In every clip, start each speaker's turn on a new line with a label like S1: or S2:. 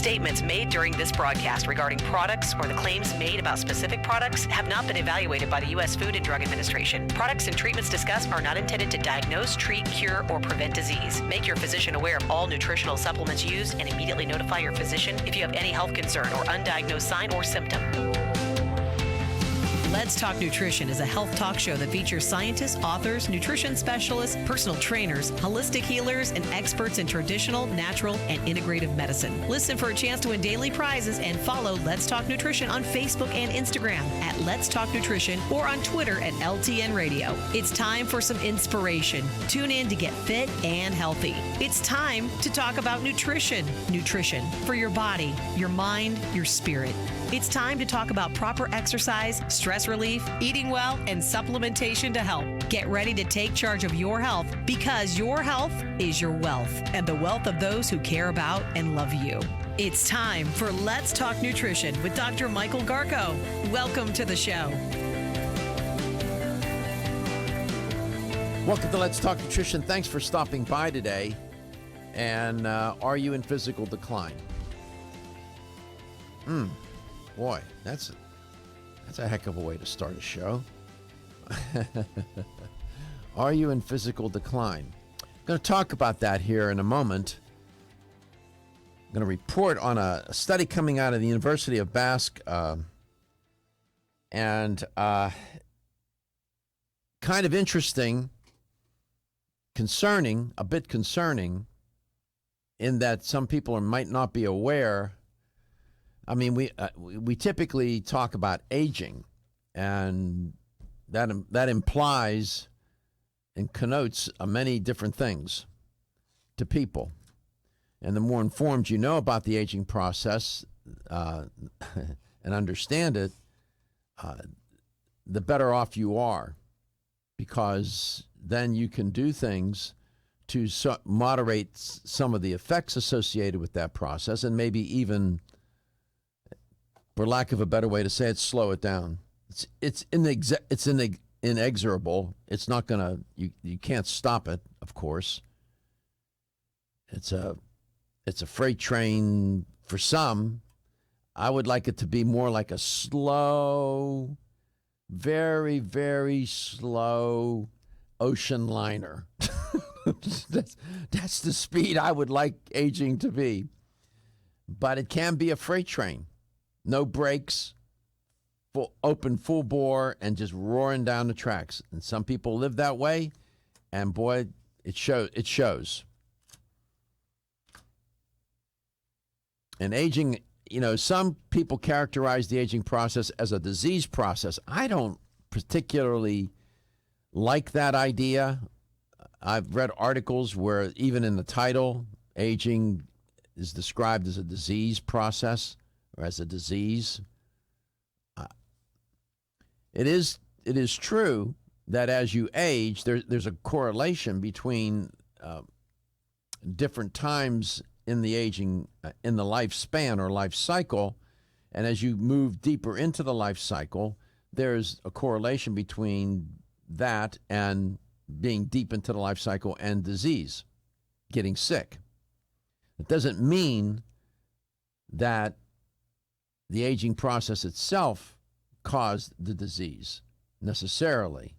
S1: Statements made during this broadcast regarding products or the claims made about specific products have not been evaluated by the U.S. Food and Drug Administration. Products and treatments discussed are not intended to diagnose, treat, cure, or prevent disease. Make your physician aware of all nutritional supplements used and immediately notify your physician if you have any health concern or undiagnosed sign or symptom. Let's Talk Nutrition is a health talk show that features scientists, authors, nutrition specialists, personal trainers, holistic healers, and experts in traditional, natural, and integrative medicine. Listen for a chance to win daily prizes and follow Let's Talk Nutrition on Facebook and Instagram at Let's Talk Nutrition or on Twitter at LTN Radio. It's time for some inspiration. Tune in to get fit and healthy. It's time to talk about nutrition. Nutrition for your body, your mind, your spirit. It's time to talk about proper exercise, stress relief, eating well, and supplementation to help. Get ready to take charge of your health because your health is your wealth and the wealth of those who care about and love you. It's time for Let's Talk Nutrition with Dr. Michael Garko. Welcome to the show.
S2: Welcome to Let's Talk Nutrition. Thanks for stopping by today. And are you in physical decline? Boy, that's a heck of a way to start a show. Are you in physical decline? I'm going to talk about that here in a moment. I'm going to report on a study coming out of the University of Basque, and kind of interesting, concerning, a bit concerning, in that some people might not be aware. I mean, we typically talk about aging, and that implies and connotes many different things to people. And the more informed you know about the aging process and understand it, the better off you are, because then you can do things to moderate some of the effects associated with that process, and maybe even, for lack of a better way to say it, slow it down. It's inexorable. It's not gonna. You can't stop it. Of course. It's a freight train for some. I would like it to be more like a slow, very, very slow ocean liner. That's the speed I would like aging to be. But it can be a freight train. No brakes, full bore, and just roaring down the tracks. And some people live that way, and boy, it shows. And aging, some people characterize the aging process as a disease process. I don't particularly like that idea. I've read articles where even in the title, aging is described as a disease process or as a disease. It is true that as you age, there's a correlation between different times in the aging, in the lifespan or life cycle, and as you move deeper into the life cycle, there's a correlation between that and being deep into the life cycle and disease, getting sick. It doesn't mean that the aging process itself caused the disease necessarily,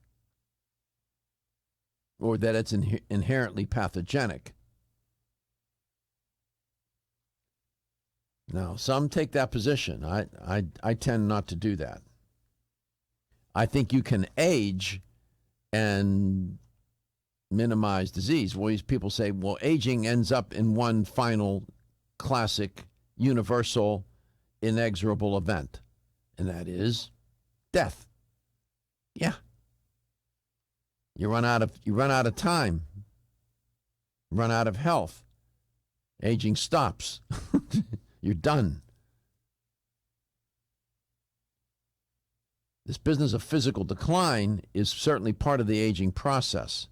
S2: or that it's inherently pathogenic. Now, some take that position. I tend not to do that. I think you can age and minimize disease. Well, people say, well, aging ends up in one final classic, universal, inexorable event, and that is death. Yeah. You run out of time. Run out of health. Aging stops. You're done. This business of physical decline is certainly part of the aging process.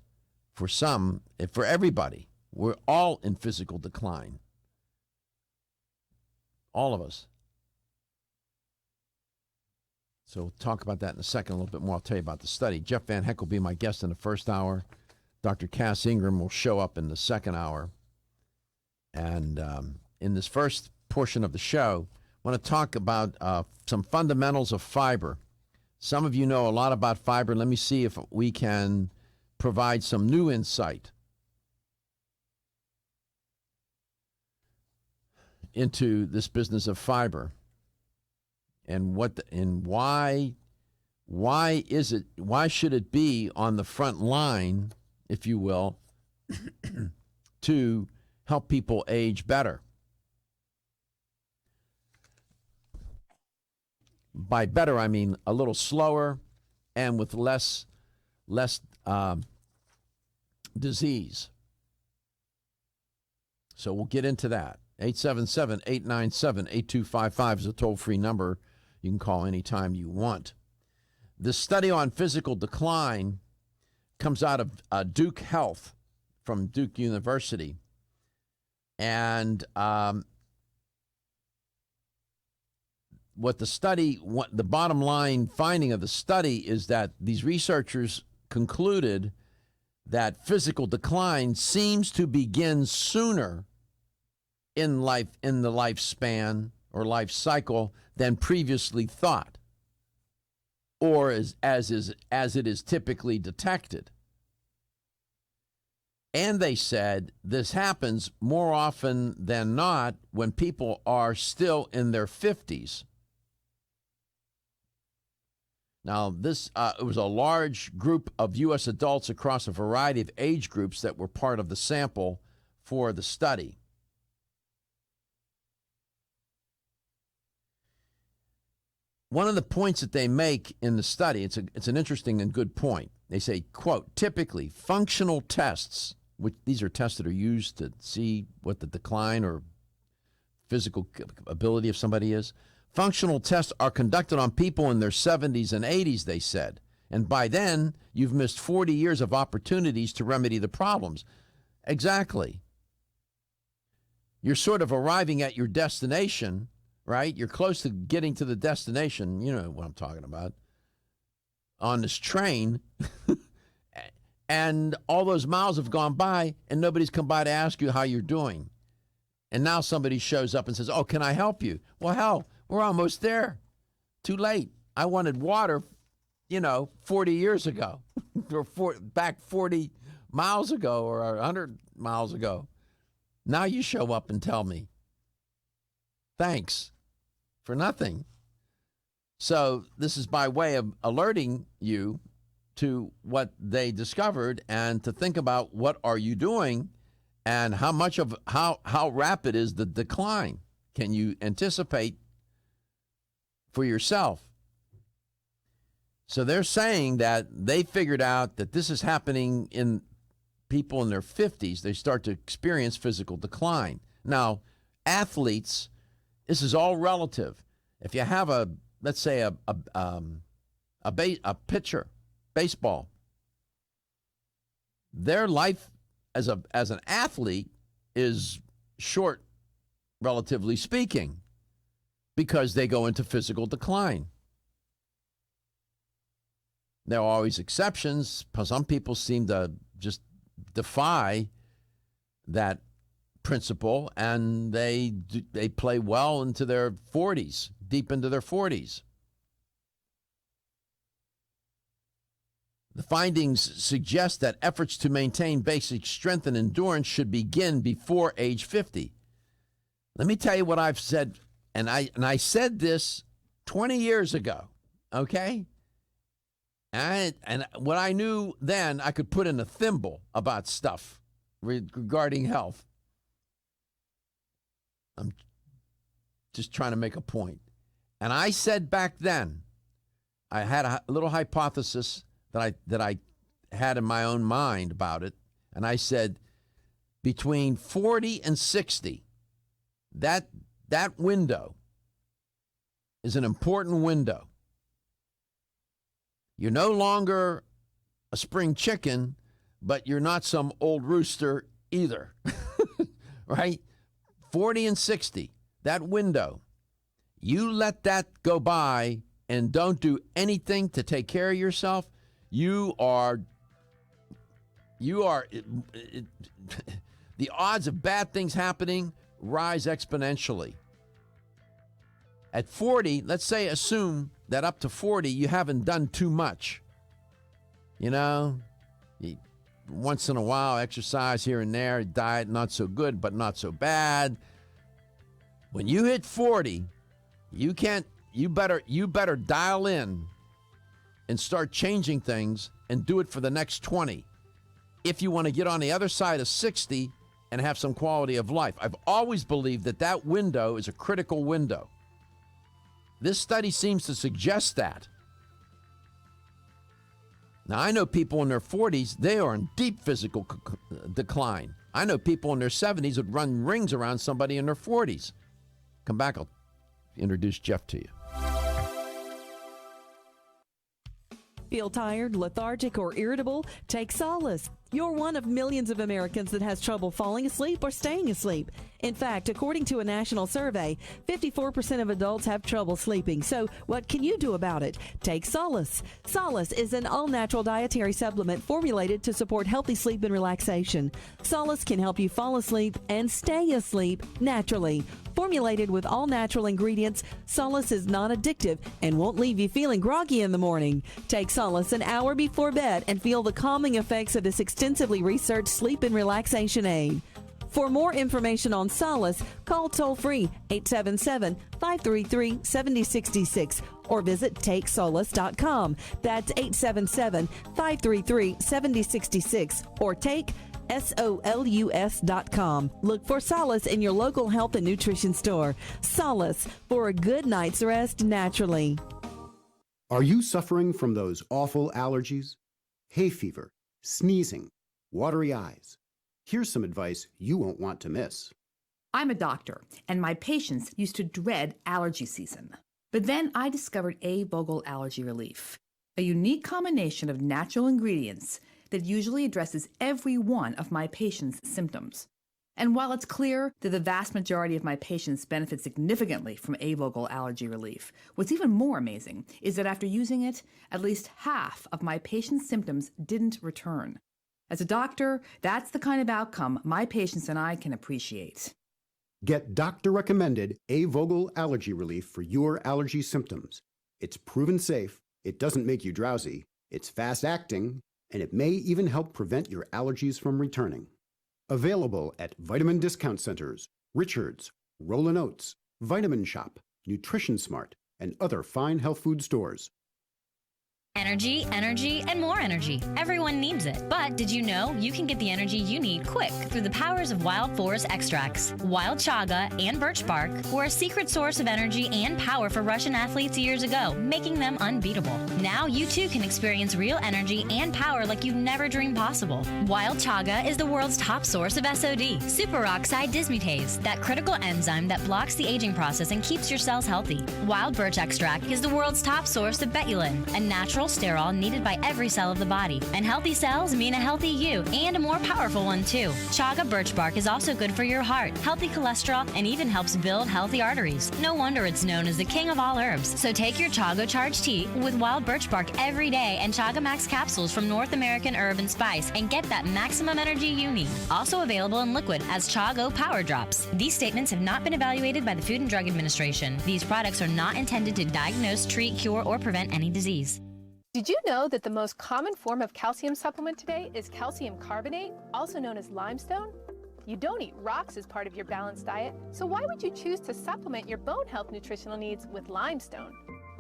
S2: For some, for everybody, we're all in physical decline. All of us. So we'll talk about that in a second a little bit more. I'll tell you about the study. Jeff VanHecke will be my guest in the first hour. Dr. Cass Ingram will show up in the second hour. And in this first portion of the show, I want to talk about some fundamentals of fiber. Some of you know a lot about fiber. Let me see if we can provide some new insight into this business of fiber and why should it be on the front line, if you will, to help people age better. By better, I mean a little slower and with less disease. So we'll get into that. 877-897-8255 is a toll-free number. You can call anytime you want. The study on physical decline comes out of Duke Health from Duke University. And the bottom line finding of the study is that these researchers concluded that physical decline seems to begin sooner in the lifespan or life cycle than previously thought, or as it is typically detected. And they said this happens more often than not when people are still in their 50s. Now, it was a large group of U.S. adults across a variety of age groups that were part of the sample for the study. One of the points that they make in the study, it's an interesting and good point. They say, quote, typically functional tests, which these are tests that are used to see what the decline or physical ability of somebody is. Functional tests are conducted on people in their 70s and 80s, they said. And by then, you've missed 40 years of opportunities to remedy the problems. Exactly. You're sort of arriving at your destination, right? You're close to getting to the destination. You know what I'm talking about. On this train. And all those miles have gone by, and nobody's come by to ask you how you're doing. And now somebody shows up and says, oh, can I help you? Well, hell, we're almost there. Too late. I wanted water, 40 years ago, or back 40 miles ago or 100 miles ago. Now you show up and tell me, thanks for nothing. So this is by way of alerting you to what they discovered and to think about what are you doing and how rapid is the decline. Can you anticipate for yourself? So they're saying that they figured out that this is happening in people in their 50s. They start to experience physical decline. Now, athletes, this is all relative. If you have let's say a pitcher, baseball, their life as an athlete is short, relatively speaking, because they go into physical decline. There are always exceptions. Some people seem to just defy that principle, and they play well into their 40s, deep into their 40s. The findings suggest that efforts to maintain basic strength and endurance should begin before age 50. Let me tell you what I've said, and I said this 20 years ago, okay? And what I knew then, I could put in a thimble about stuff regarding health. I'm just trying to make a point. And I said back then, I had a little hypothesis that I had in my own mind about it, and I said between 40 and 60, that window is an important window. You're no longer a spring chicken, but you're not some old rooster either, right? 40 and 60, that window. You let that go by and don't do anything to take care of yourself, the odds of bad things happening rise exponentially. At 40, let's say assume that up to 40 you haven't done too much. You know, once in a while exercise here and there, diet not so good but not so bad. When you hit 40, you better dial in and start changing things and do it for the next 20 if you want to get on the other side of 60 and have some quality of life. I've always believed that window is a critical window. This study seems to suggest that. Now, I know people in their 40s, they are in deep physical decline. I know people in their 70s would run rings around somebody in their 40s. Come back, I'll introduce Jeff to you.
S3: Feel tired, lethargic, or irritable? Take solace. You're one of millions of Americans that has trouble falling asleep or staying asleep. In fact, according to a national survey, 54% of adults have trouble sleeping. So what can you do about it? Take Solace. Solace is an all-natural dietary supplement formulated to support healthy sleep and relaxation. Solace can help you fall asleep and stay asleep naturally. Formulated with all-natural ingredients, Solace is non-addictive and won't leave you feeling groggy in the morning. Take Solace an hour before bed and feel the calming effects of this extensively researched sleep and relaxation aid. For more information on Solace, call toll-free 877-533-7066 or visit TakeSolace.com. That's 877-533-7066 or take SOLUS.com. Look for Solace in your local health and nutrition store. Solace, for a good night's rest naturally.
S4: Are you suffering from those awful allergies? Hay fever, sneezing, watery eyes. Here's some advice you won't want to miss.
S5: I'm a doctor, and my patients used to dread allergy season. But then I discovered A-Vogel Allergy Relief, a unique combination of natural ingredients that usually addresses every one of my patients' symptoms. And while it's clear that the vast majority of my patients benefit significantly from A-Vogel Allergy Relief, what's even more amazing is that after using it, at least half of my patients' symptoms didn't return. As a doctor, that's the kind of outcome my patients and I can appreciate.
S4: Get doctor-recommended A-Vogel Allergy Relief for your allergy symptoms. It's proven safe, it doesn't make you drowsy, it's fast-acting, and it may even help prevent your allergies from returning. Available at vitamin discount centers, Richards, Rollin' Oats, Vitamin Shop, Nutrition Smart, and other fine health food stores.
S6: Energy, energy, and more energy. Everyone needs it. But did you know you can get the energy you need quick through the powers of wild forest extracts? Wild chaga and birch bark were a secret source of energy and power for Russian athletes years ago, making them unbeatable. Now you too can experience real energy and power like you've never dreamed possible. Wild chaga is the world's top source of SOD, superoxide dismutase, that critical enzyme that blocks the aging process and keeps your cells healthy. Wild birch extract is the world's top source of betulin, a natural sterol needed by every cell of the body. And healthy cells mean a healthy you, and a more powerful one too. Chaga birch bark is also good for your heart, healthy cholesterol, and even helps build healthy arteries. No wonder it's known as the king of all herbs. So take your Chaga Charge tea with wild birch bark every day and Chaga Max capsules from North American Herb and Spice and get that maximum energy you need. Also available in liquid as Chago Power Drops. These statements have not been evaluated by the Food and Drug Administration. These products are not intended to diagnose, treat, cure, or prevent any disease.
S7: Did you know that the most common form of calcium supplement today is calcium carbonate, also known as limestone? You don't eat rocks as part of your balanced diet, so why would you choose to supplement your bone health nutritional needs with limestone?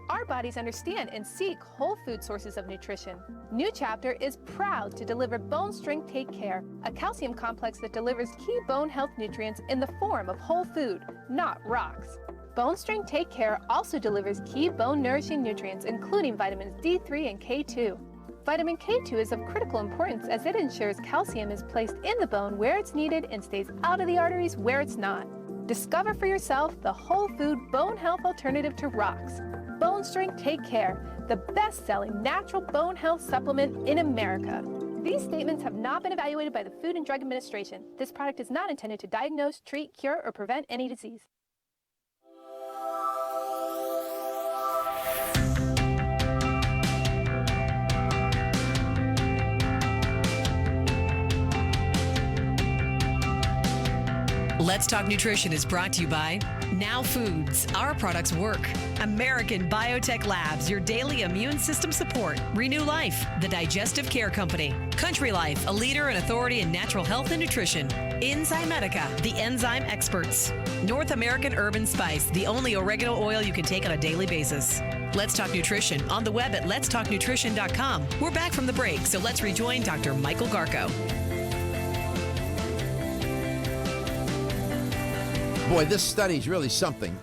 S7: Our bodies understand and seek whole food sources of nutrition. New Chapter is proud to deliver Bone Strength Take Care, a calcium complex that delivers key bone health nutrients in the form of whole food, not rocks. Bone Strength Take Care also delivers key bone-nourishing nutrients, including vitamins D3 and K2. Vitamin K2 is of critical importance as it ensures calcium is placed in the bone where it's needed and stays out of the arteries where it's not. Discover for yourself the whole food bone health alternative to rocks. Bone Strength Take Care, the best-selling natural bone health supplement in America. These statements have not been evaluated by the Food and Drug Administration. This product is not intended to diagnose, treat, cure, or prevent any disease.
S1: Let's Talk Nutrition is brought to you by Now Foods. Our products work. American Biotech Labs, your daily immune system support. Renew Life, the digestive care company. Country Life, a leader and authority in natural health and nutrition. Enzymedica, the enzyme experts. North American Herb and Spice, the only oregano oil you can take on a daily basis. Let's Talk Nutrition on the web at letstalknutrition.com. We're back from the break, so let's rejoin Dr. Michael Garko.
S2: Boy, this study is really something.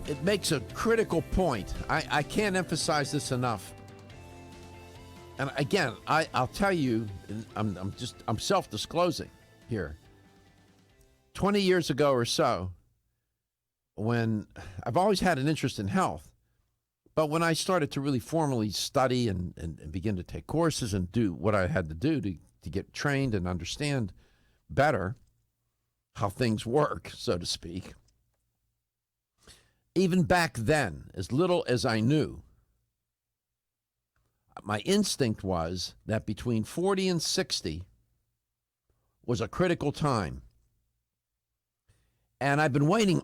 S2: It makes a critical point. I can't emphasize this enough. And again, I'll tell you, I'm self-disclosing here. 20 years ago or so, when I've always had an interest in health, but when I started to really formally study and begin to take courses and do what I had to do to get trained and understand better how things work, so to speak, even back then, as little as I knew, my instinct was that between 40 and 60 was a critical time. And I've been waiting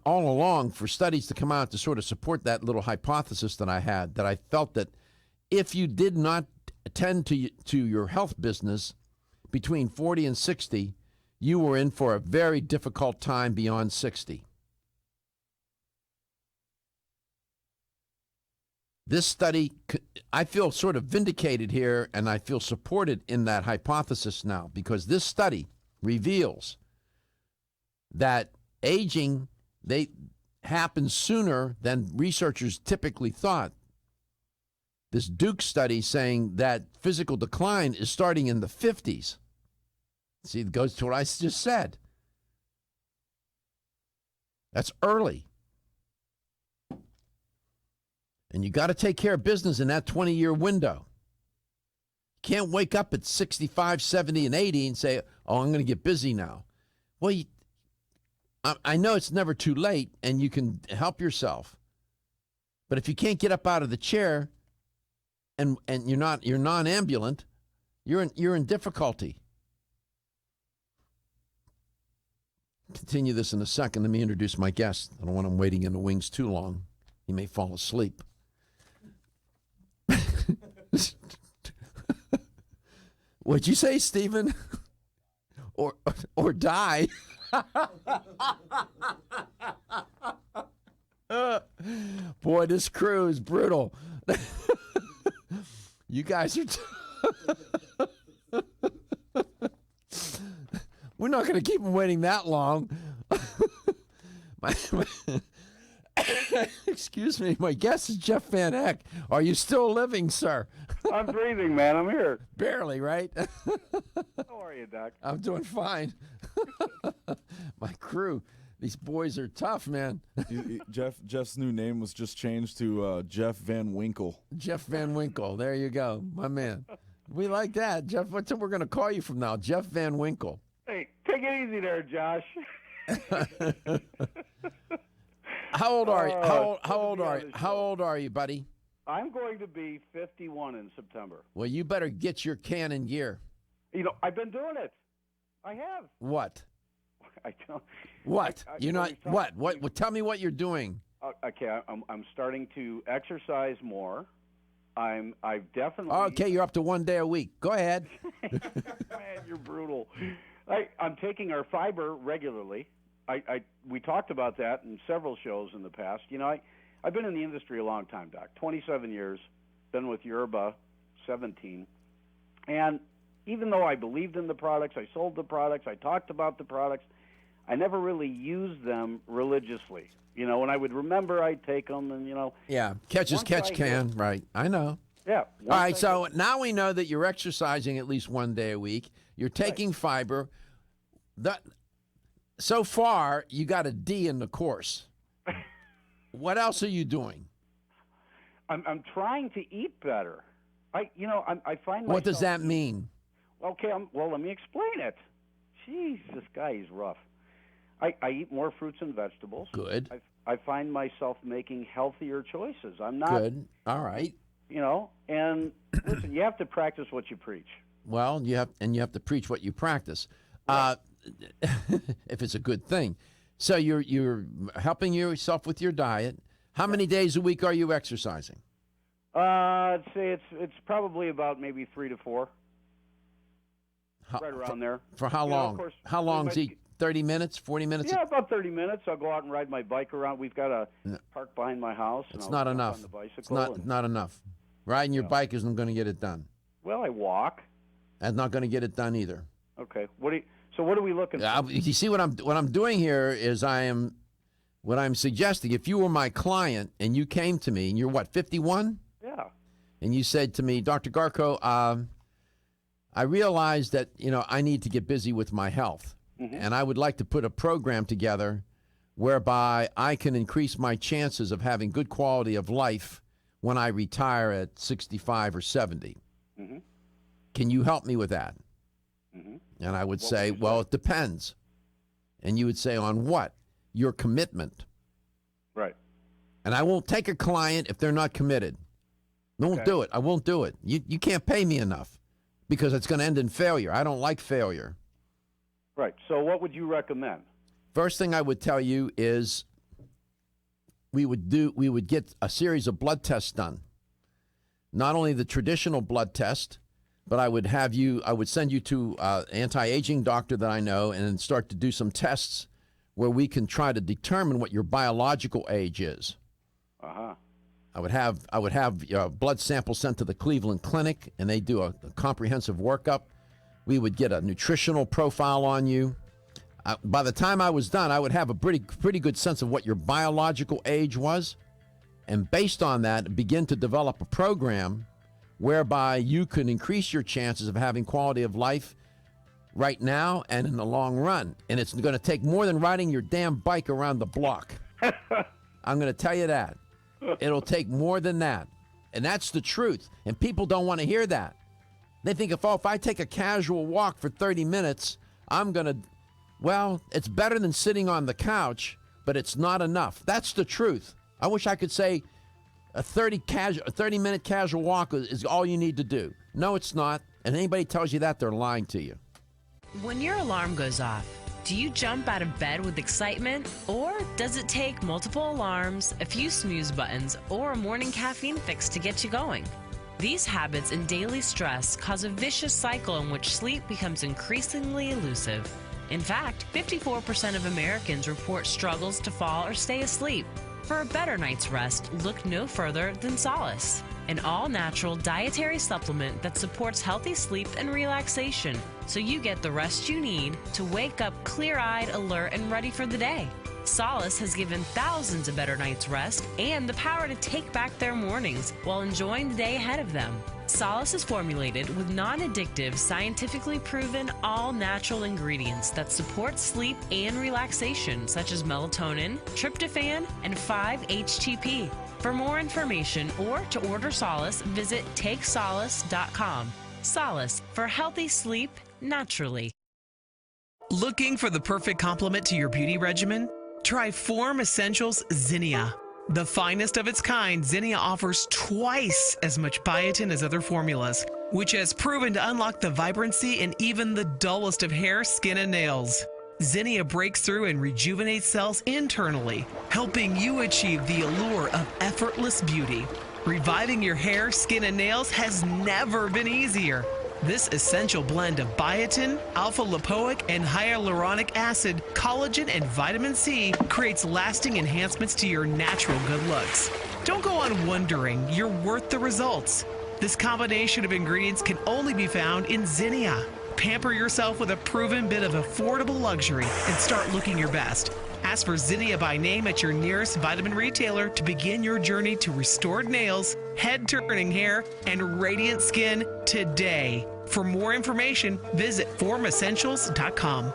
S2: all along for studies to come out to sort of support that little hypothesis that I had, that I felt that if you did not attend to your health business between 40 and 60, you were in for a very difficult time beyond 60. This study, I feel sort of vindicated here, and I feel supported in that hypothesis now, because this study reveals that aging, happens sooner than researchers typically thought. This Duke study saying that physical decline is starting in the 50s. See, it goes to what I just said. That's early. And you got to take care of business in that 20-year window. You can't wake up at 65, 70, and 80 and say, oh, I'm going to get busy now. Well, I know it's never too late, and you can help yourself. But if you can't get up out of the chair and you're non-ambulant, you're in difficulty. Continue this in a second. Let me introduce my guest. I don't want him waiting in the wings too long. He may fall asleep. What'd you say, Stephen? Or die? Boy, this crew is brutal. You guys are... We're not going to keep them waiting that long. Excuse me, my guest is Jeff VanHecke. Are you still living, sir?
S8: I'm breathing, man. I'm here.
S2: Barely, right?
S8: How are you, Doc?
S2: I'm doing fine. My crew, these boys are tough, man.
S9: Jeff's new name was just changed to Jeff Van Winkle.
S2: Jeff Van Winkle. There you go, my man. We like that, Jeff. What's we're going to call you from now? Jeff Van Winkle.
S8: Hey, take it easy there, Josh.
S2: How old are you? How old are you, buddy?
S8: I'm going to be 51 in September.
S2: Well, you better get your can in gear.
S8: You know, I've been doing it. I have.
S2: What?
S8: I don't.
S2: What? You're not. What? What? Well, tell me what you're doing.
S8: Okay, I'm starting to exercise more. I've definitely.
S2: Okay, you're up to 1 day a week. Go ahead.
S8: Man, you're brutal. I'm taking our fiber regularly. We talked about that in several shows in the past. You know, I've been in the industry a long time, Doc. 27 years. Been with Yerba 17. And even though I believed in the products, I sold the products, I talked about the products, I never really used them religiously. You know, when I would remember, I'd take them and, you know.
S2: Yeah, catch as catch can. Right, I know.
S8: Yeah.
S2: All right, so now we know that you're exercising at least 1 day a week. You're taking fiber. So far, you got a D in the course. What else are you doing?
S8: I'm trying to eat better. I find myself.
S2: What does that mean?
S8: Okay, well, let me explain it. Jeez, this guy is rough. I eat more fruits and vegetables.
S2: Good.
S8: I find myself making healthier choices. I'm not.
S2: Good. All right.
S8: You know, and listen, you have to practice what you preach.
S2: Well, you have to preach what you practice. If it's a good thing. So you're helping yourself with your diet. How many days a week are you exercising?
S8: I'd say it's probably about maybe 3 to 4, right around there.
S2: For how long?
S8: Of course,
S2: how long is each? 30 minutes, 40 minutes?
S8: Yeah, about 30 minutes. I'll go out and ride my bike around. We've got a park behind my house. And
S2: It's
S8: I'll
S2: not
S8: jump
S2: enough.
S8: On the bicycle
S2: It's not enough. Riding your bike isn't going to get it done.
S8: Well, I walk.
S2: That's not going to get it done either.
S8: Okay. So what are we looking for?
S2: You see what I'm doing here is what I'm suggesting. If you were my client and you came to me and you're what, 51?
S8: Yeah.
S2: And you said to me, Dr. Garko, I realize that I need to get busy with my health, and I would like to put a program together whereby I can increase my chances of having good quality of life when I retire at 65 or 70. Can you help me with that? And I would say, well, it depends. And you would say, on what? Your commitment.
S8: Right.
S2: And I won't take a client if they're not committed. Won't do it. I won't do it. You can't pay me enough because it's going to end in failure. I don't like failure.
S8: Right. So what would you recommend?
S2: First thing I would tell you is we would get a series of blood tests done. Not only the traditional blood test, but I would send you to an anti-aging doctor that I know and start to do some tests where we can try to determine what your biological age is. I would have a blood sample sent to the Cleveland Clinic, and they do a comprehensive workup. We would get a nutritional profile on you. By the time I was done, I would have a pretty good sense of what your biological age was, and based on that, begin to develop a program whereby you can increase your chances of having quality of life right now and in the long run. And it's going to take more than riding your damn bike around the block. I'm going to tell you that. It'll take more than that. And that's the truth. And people don't want to hear that. They think if I take a casual walk for 30 minutes, it's better than sitting on the couch, but it's not enough. That's the truth. I wish I could say a 30-minute casual walk is all you need to do. No, it's not. And anybody tells you that, they're lying to you.
S10: When your alarm goes off, do you jump out of bed with excitement? Or does it take multiple alarms, a few snooze buttons, or a morning caffeine fix to get you going? These habits and daily stress cause a vicious cycle in which sleep becomes increasingly elusive. In fact, 54% of Americans report struggles to fall or stay asleep. For a better night's rest, look no further than Solace, an all-natural dietary supplement that supports healthy sleep and relaxation, so you get the rest you need to wake up clear-eyed, alert, and ready for the day. Solace has given thousands a better night's rest and the power to take back their mornings while enjoying the day ahead of them. Solace is formulated with non-addictive, scientifically proven, all-natural ingredients that support sleep and relaxation, such as melatonin, tryptophan, and 5-HTP. For more information or to order Solace, visit takesolace.com. Solace, for healthy sleep naturally.
S11: Looking for the perfect complement to your beauty regimen? Try Form Essentials Zinnia. The finest of its kind, Zinnia offers twice as much biotin as other formulas, which has proven to unlock the vibrancy in even the dullest of hair, skin, and nails. Zinnia breaks through and rejuvenates cells internally, helping you achieve the allure of effortless beauty. Reviving your hair, skin, and nails has never been easier. This essential blend of biotin, alpha-lipoic, and hyaluronic acid, collagen, and vitamin C creates lasting enhancements to your natural good looks. Don't go on wondering, you're worth the results. This combination of ingredients can only be found in Zinnia. Pamper yourself with a proven bit of affordable luxury and start looking your best. Ask for Zinnia by name at your nearest vitamin retailer to begin your journey to restored nails, head-turning hair, and radiant skin today. For more information, visit formessentials.com.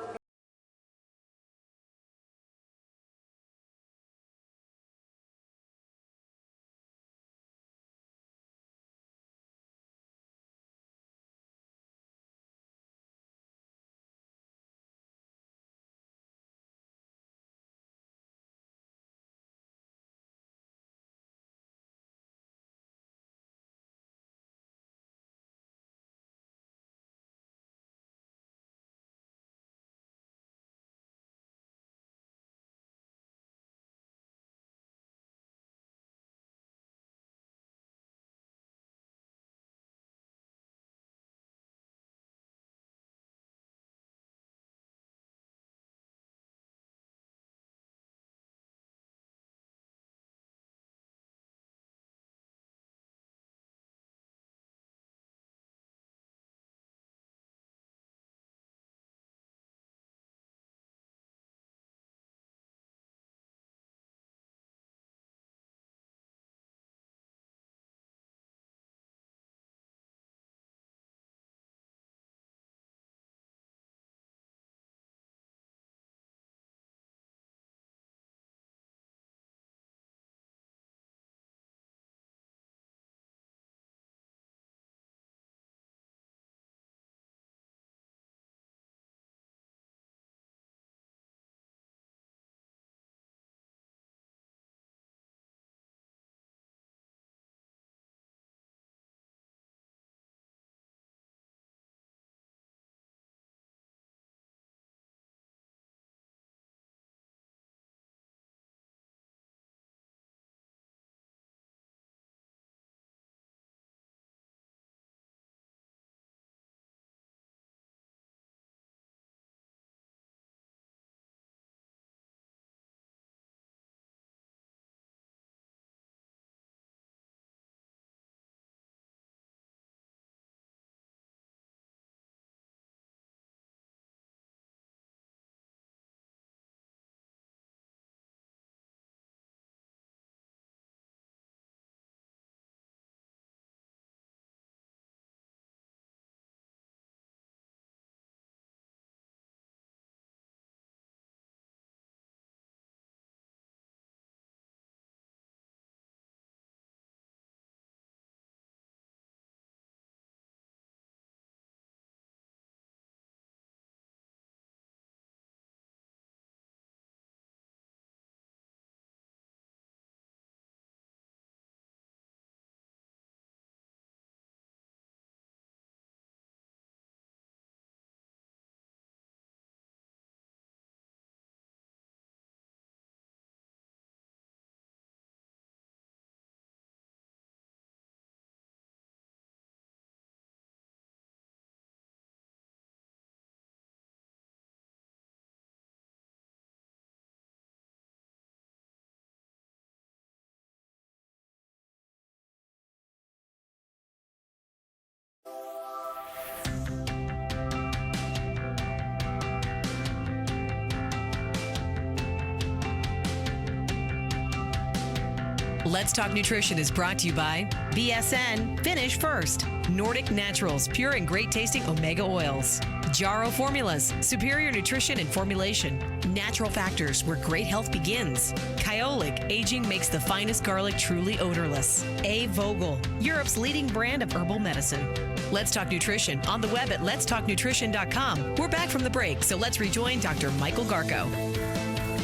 S1: Let's Talk Nutrition is brought to you by BSN, Finish First, Nordic Naturals, pure and great tasting omega oils, Jarro Formulas, superior nutrition and formulation, Natural Factors, where great health begins, Kyolic, aging makes the finest garlic truly odorless, A. Vogel, Europe's leading brand of herbal medicine. Let's Talk Nutrition on the web at letstalknutrition.com. We're back from the break, so let's rejoin Dr. Michael Garko.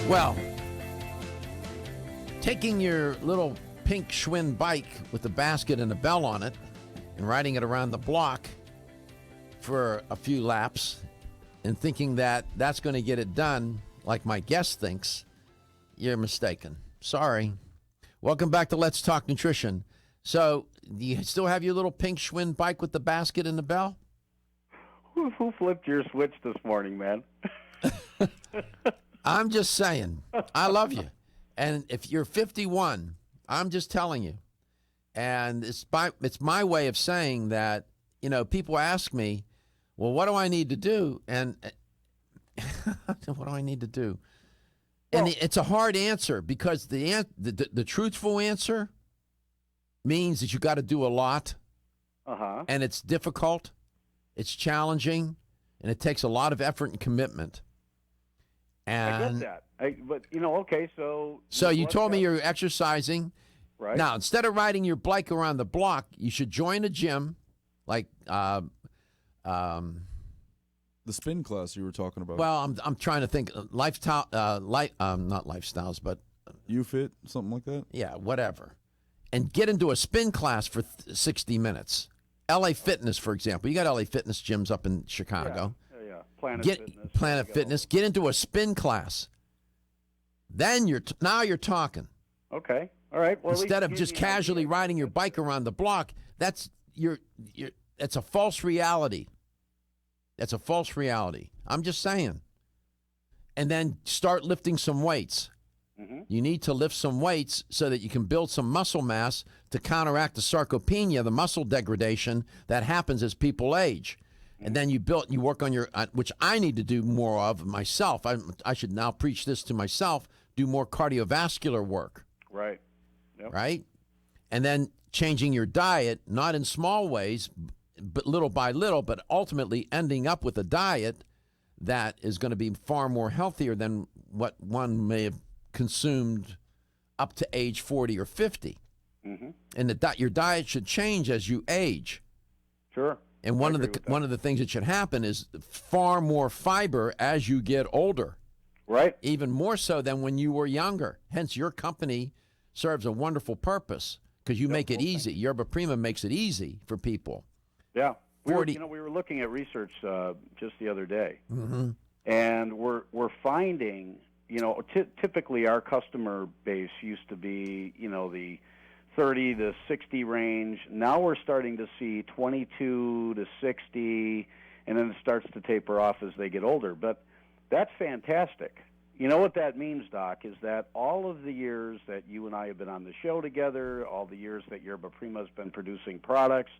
S2: Well, taking your little pink Schwinn bike with a basket and a bell on it and riding it around the block for a few laps and thinking that that's going to get it done like my guest thinks, you're mistaken. Sorry. Welcome back to Let's Talk Nutrition. So, do you still have your little pink Schwinn bike with the basket and the bell?
S8: Who flipped your switch this morning, man?
S2: I'm just saying, I love you. And if you're 51, I'm just telling you. And it's my way of saying that, you know, people ask me, well, what do I need to do? And what do I need to do? And it's a hard answer because the truthful answer means that you got to do a lot. And it's difficult, it's challenging, and it takes a lot of effort and commitment. And
S8: I get that. But, you know, okay, so...
S2: So you told me you're exercising.
S8: Right.
S2: Now, instead of riding your bike around the block, you should join a gym, like...
S9: the spin class you were talking about.
S2: Well, I'm trying to think. Lifestyle, not lifestyles, but...
S9: UFit, something like that?
S2: Yeah, whatever. And get into a spin class for 60 minutes. LA Fitness, for example. You got LA Fitness gyms up in Chicago.
S8: Yeah. Planet Fitness.
S2: Get into a spin class. Then you're talking.
S8: Okay. All right. Well,
S2: instead of just casually riding your bike around the block, that's a false reality. That's a false reality. I'm just saying. And then start lifting some weights. Mm-hmm. You need to lift some weights so that you can build some muscle mass to counteract the sarcopenia, the muscle degradation that happens as people age. And then you work on your, which I need to do more of myself. I should now preach this to myself, do more cardiovascular work.
S8: Right. Yep.
S2: Right? And then changing your diet, not in small ways, but little by little, but ultimately ending up with a diet that is going to be far more healthier than what one may have consumed up to age 40 or 50. Mm-hmm. And your diet should change as you age.
S8: Sure.
S2: And one of the things that should happen is far more fiber as you get older.
S8: Right.
S2: Even more so than when you were younger. Hence, your company serves a wonderful purpose because you make it easy. Yerba Prima makes it easy for people.
S8: Yeah. We were looking at research just the other day,
S2: mm-hmm.
S8: and we're finding, typically our customer base used to be, the 30 to 60 range. Now we're starting to see 22 to 60, and then it starts to taper off as they get older. But that's fantastic. You know what that means, Doc, is that all of the years that you and I have been on the show together, all the years that Yerba Prima has been producing products,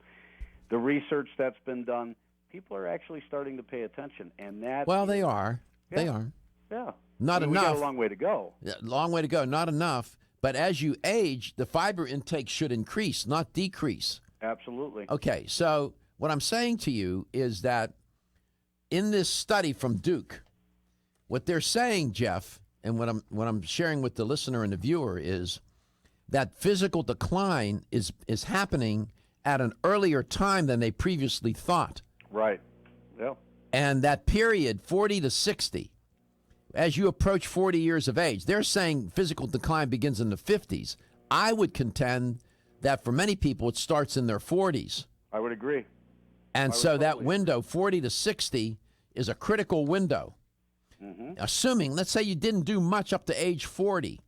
S8: the research that's been done, people are actually starting to pay attention. And that
S2: they are.
S8: Yeah.
S2: They are.
S8: Yeah.
S2: Not enough.
S8: We got a long way to go.
S2: Yeah, long way to go. Not enough. But as you age, the fiber intake should increase, not decrease.
S8: Absolutely.
S2: Okay, so what I'm saying to you is that in this study from Duke, what they're saying, Jeff, and what I'm sharing with the listener and the viewer is that physical decline is happening at an earlier time than they previously thought.
S8: Right. Yeah.
S2: And that period, 40 to 60, as you approach 40 years of age, they're saying physical decline begins in the 50s. I would contend that for many people, it starts in their 40s.
S8: I would agree.
S2: And so that window, 40 to 60, is a critical window.
S8: Mm-hmm.
S2: Assuming, let's say you didn't do much up to age 40,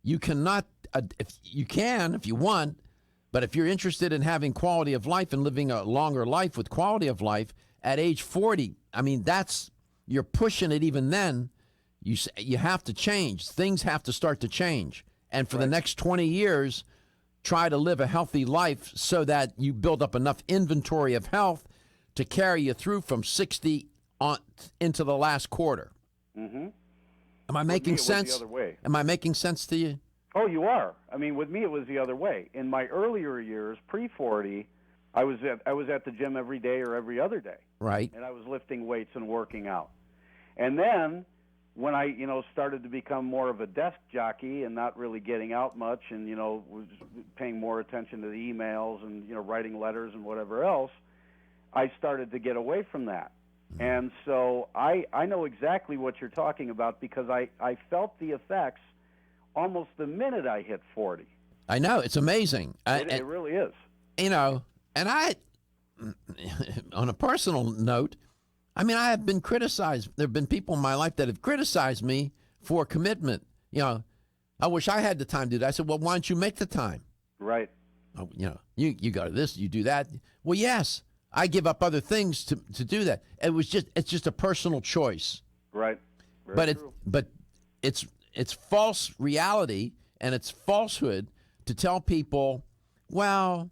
S2: you cannot, if you want, but if you're interested in having quality of life and living a longer life with quality of life, at age 40, you're pushing it even then. You have to change. Things have to start to change. And for the next 20 years, try to live a healthy life so that you build up enough inventory of health to carry you through from 60 on into the last quarter.
S8: Mm-hmm.
S2: Am I making
S8: sense?
S2: sense?
S8: The other way.
S2: Am I making sense to you?
S8: Oh, you are. I mean, with me, it was the other way. In my earlier years, pre-40, I was at the gym every day or every other day.
S2: Right.
S8: And I was lifting weights and working out. And then when I, started to become more of a desk jockey and not really getting out much and, was paying more attention to the emails and, writing letters and whatever else, I started to get away from that. And so I know exactly what you're talking about because I felt the effects almost the minute I hit 40.
S2: I know. It's amazing.
S8: It really is.
S2: And I, on a personal note, I mean, I have been criticized. There have been people in my life that have criticized me for commitment. I wish I had the time to do that. I said, well, why don't you make the time?
S8: Right.
S2: Oh, you go to this, you do that. Well, yes, I give up other things to do that. It's just a personal choice.
S8: Right. Very true.
S2: But it's false reality and it's falsehood to tell people, well,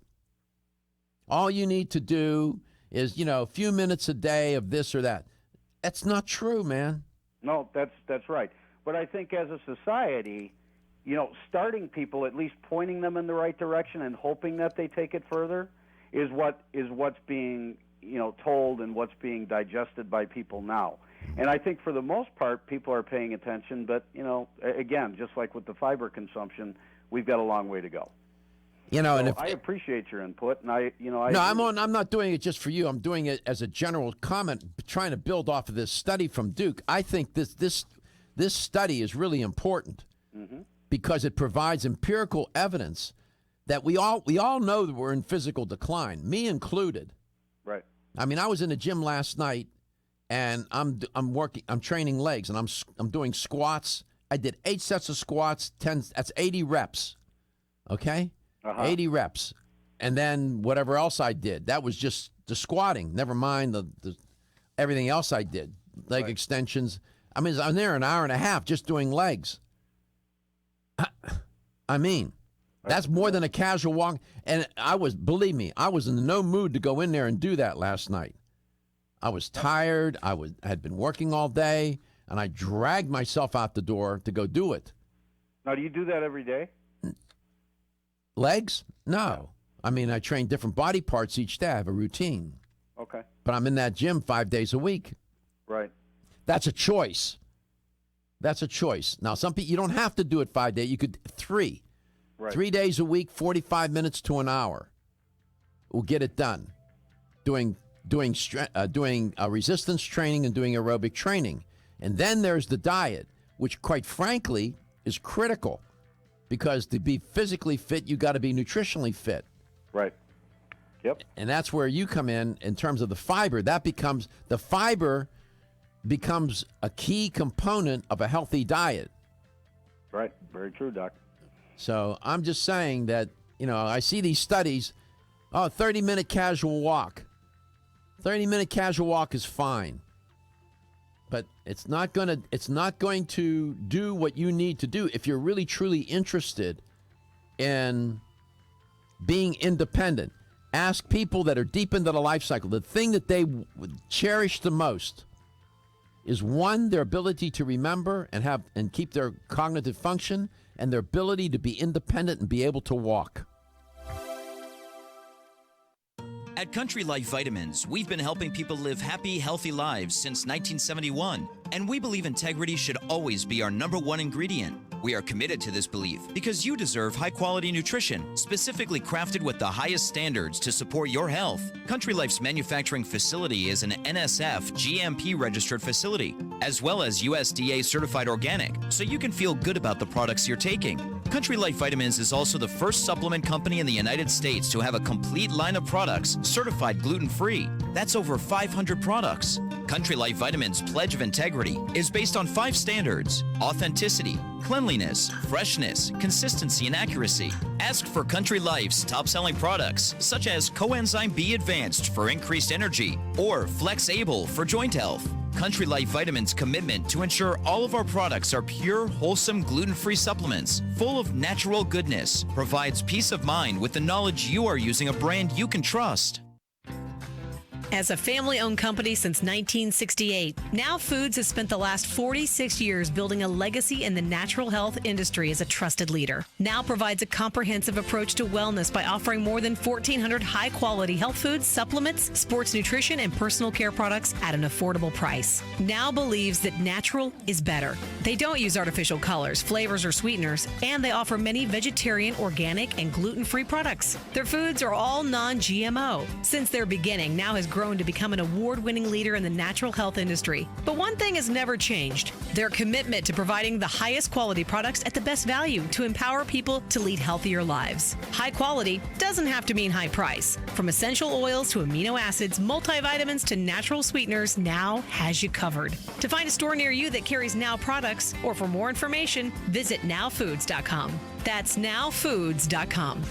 S2: all you need to do is, a few minutes a day of this or that. That's not true, man.
S8: No, that's right. But I think as a society, starting people, at least pointing them in the right direction and hoping that they take it further is what's being, told and what's being digested by people now. And I think for the most part, people are paying attention. But, again, just like with the fiber consumption, we've got a long way to go.
S2: And
S8: I appreciate your input, and
S2: I'm not doing it just for you. I'm doing it as a general comment, trying to build off of this study from Duke. I think this study is really important because it provides empirical evidence that we all know that we're in physical decline, me included.
S8: Right.
S2: I mean, I was in the gym last night, and I'm training legs, and I'm doing squats. I did 8 sets of squats, 10. That's 80 reps. Okay. 80 reps. And then whatever else I did, that was just the squatting. Never mind the everything else I did. Leg extensions. I mean, I'm there an hour and a half just doing legs. I mean, that's more than a casual walk. And believe me, I was in no mood to go in there and do that last night. I was tired. I had been working all day, and I dragged myself out the door to go do it.
S8: Now, do you do that every day?
S2: Legs? No. I mean, I train different body parts each day. I have a routine.
S8: Okay.
S2: But I'm in that gym 5 days a week.
S8: Right.
S2: That's a choice. That's a choice. Now, some people, you don't have to do it 5 days. You could 3.
S8: Right.
S2: 3 days a week, 45 minutes to an hour. We'll get it done. Doing resistance training and doing aerobic training. And then there's the diet, which, quite frankly, is critical. Because to be physically fit, you got to be nutritionally fit.
S8: Right. Yep.
S2: And that's where you come in terms of the fiber. The fiber becomes a key component of a healthy diet.
S8: Right. Very true, Doc.
S2: So I'm just saying that, I see these studies. 30-minute casual walk. 30-minute casual walk is fine. But it's not going to do what you need to do if you're really truly interested in being independent. Ask people that are deep into the life cycle. The thing that they cherish the most is, one, their ability to remember and keep their cognitive function, and their ability to be independent and be able to walk.
S12: At Country Life Vitamins, we've been helping people live happy, healthy lives since 1971, and we believe integrity should always be our #1 ingredient. We are committed to this belief because you deserve high-quality nutrition, specifically crafted with the highest standards to support your health. Country Life's manufacturing facility is an NSF GMP-registered facility, as well as USDA-certified organic, so you can feel good about the products you're taking. Country Life Vitamins is also the first supplement company in the United States to have a complete line of products certified gluten-free. That's over 500 products. Country Life Vitamins' pledge of integrity is based on 5 standards: authenticity, cleanliness, freshness, consistency, and accuracy. Ask for Country Life's top-selling products, such as Coenzyme B Advanced for increased energy or Flex Able for joint health. Country Life Vitamins' commitment to ensure all of our products are pure, wholesome, gluten-free supplements full of natural goodness provides peace of mind with the knowledge you are using a brand you can trust.
S1: As a family-owned company since 1968, Now Foods has spent the last 46 years building a legacy in the natural health industry as a trusted leader. Now provides a comprehensive approach to wellness by offering more than 1,400 high-quality health foods, supplements, sports nutrition, and personal care products at an affordable price. Now believes that natural is better. They don't use artificial colors, flavors, or sweeteners, and they offer many vegetarian, organic, and gluten-free products. Their foods are all non-GMO. Since their beginning, Now has grown to become an award-winning leader in the natural health industry. But one thing has never changed: their commitment to providing the highest quality products at the best value to empower people to lead healthier lives. High quality doesn't have to mean high price. From essential oils to amino acids, multivitamins to natural sweeteners, Now has you covered. To find a store near you that carries Now products, or for more information, visit nowfoods.com. That's nowfoods.com.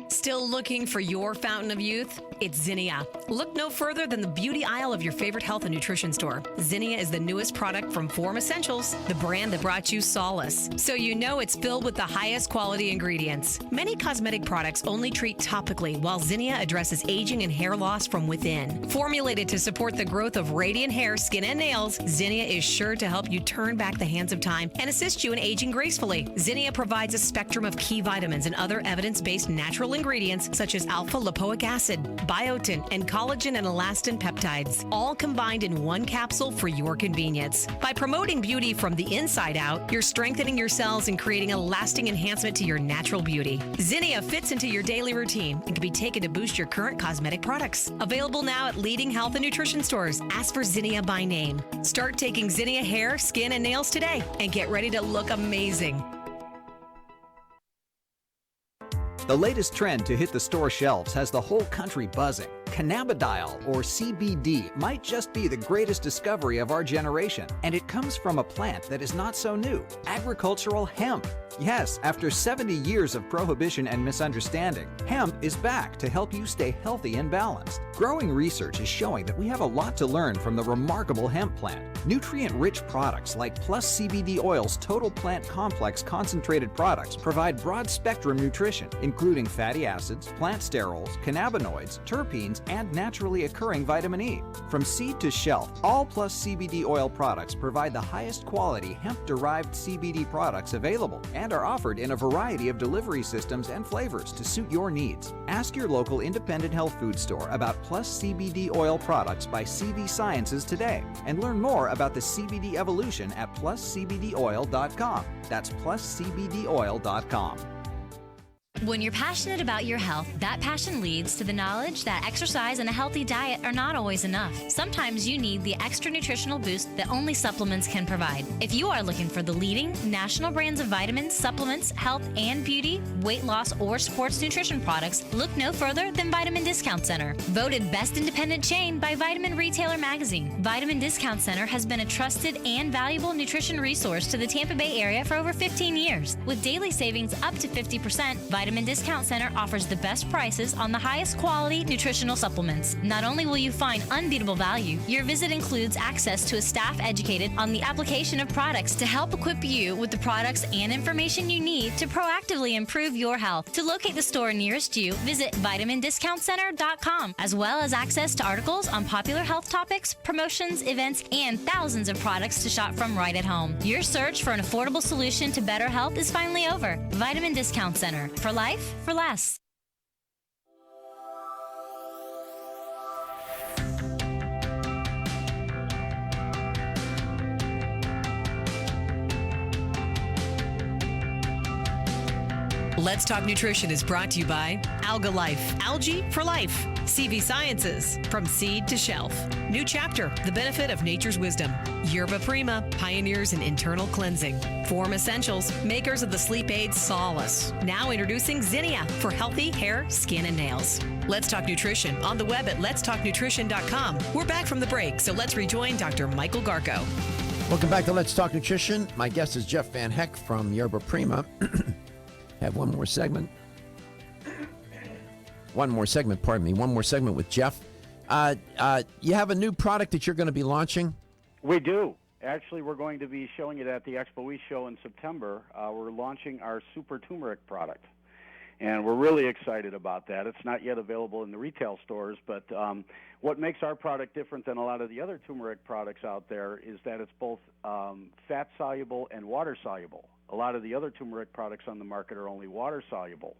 S1: Still looking for your fountain of youth? It's Zinnia. Look no further than the beauty aisle of your favorite health and nutrition store. Zinnia is the newest product from Form Essentials, the brand that brought you solace. So you know it's filled with the highest quality ingredients. Many cosmetic products only treat topically, while Zinnia addresses aging and hair loss from within. Formulated to support the growth of radiant hair, skin, and nails, Zinnia is sure to help you turn back the hands of time and assist you in aging gracefully. Zinnia provides a spectrum of key vitamins and other evidence-based natural ingredients such as alpha-lipoic acid, biotin, and collagen and elastin peptides, all combined in one capsule for your convenience. By promoting beauty from the inside out, you're strengthening your cells and creating a lasting enhancement to your natural beauty. Zinnia fits into your daily routine and can be taken to boost your current cosmetic products. Available now at leading health and nutrition stores. Ask for Zinnia by name. Start taking Zinnia hair, skin, and nails today and get ready to look amazing.
S13: The latest trend to hit the store shelves has the whole country buzzing. Cannabidiol, or CBD, might just be the greatest discovery of our generation, and it comes from a plant that is not so new: agricultural hemp. Yes, after 70 years of prohibition and misunderstanding, hemp is back to help you stay healthy and balanced. Growing research is showing that we have a lot to learn from the remarkable hemp plant. Nutrient-rich products like Plus CBD Oil's Total Plant Complex concentrated products provide broad-spectrum nutrition, including fatty acids, plant sterols, cannabinoids, terpenes, and naturally occurring vitamin E. From seed to shelf, all Plus CBD Oil products provide the highest quality hemp-derived CBD products available and are offered in a variety of delivery systems and flavors to suit your needs. Ask your local independent health food store about Plus CBD Oil products by CV Sciences today and learn more about the CBD evolution at pluscbdoil.com. That's pluscbdoil.com.
S6: When you're passionate about your health, that passion leads to the knowledge that exercise and a healthy diet are not always enough. Sometimes you need the extra nutritional boost that only supplements can provide. If you are looking for the leading national brands of vitamins, supplements, health and beauty, weight loss, or sports nutrition products, look no further than Vitamin Discount Center. Voted best independent chain by Vitamin Retailer Magazine, Vitamin Discount Center has been a trusted and valuable nutrition resource to the Tampa Bay area for over 15 years. With daily savings up to 50%, Vitamin Discount Center offers the best prices on the highest quality nutritional supplements. Not only will you find unbeatable value, your visit includes access to a staff educated on the application of products to help equip you with the products and information you need to proactively improve your health. To locate the store nearest you, visit vitamindiscountcenter.com, as well as access to articles on popular health topics, promotions, events, and thousands of products to shop from right at home. Your search for an affordable solution to better health is finally over. Vitamin Discount Center. For life, for less.
S1: Let's Talk Nutrition is brought to you by Alga Life, Algae for Life, CV Sciences, From Seed to Shelf, New Chapter, The Benefit of Nature's Wisdom, Yerba Prima, Pioneers in Internal Cleansing, Form Essentials, makers of the sleep aid Solace. Now introducing Zinnia for healthy hair, skin, and nails. Let's Talk Nutrition on the web at letstalknutrition.com. We're back from the break, so let's rejoin Dr. Michael Garko.
S2: Welcome back to Let's Talk Nutrition. My guest is Jeff VanHecke from Yerba Prima. Have one more segment with Jeff. You have a new product that you're going to be launching?
S8: We do. Actually, we're going to be showing it at the Expo East show in September. We're launching our Super Turmeric product. And we're really excited about that. It's not yet available in the retail stores, but what makes our product different than a lot of the other turmeric products out there is that it's both fat-soluble and water-soluble. A lot of the other turmeric products on the market are only water-soluble.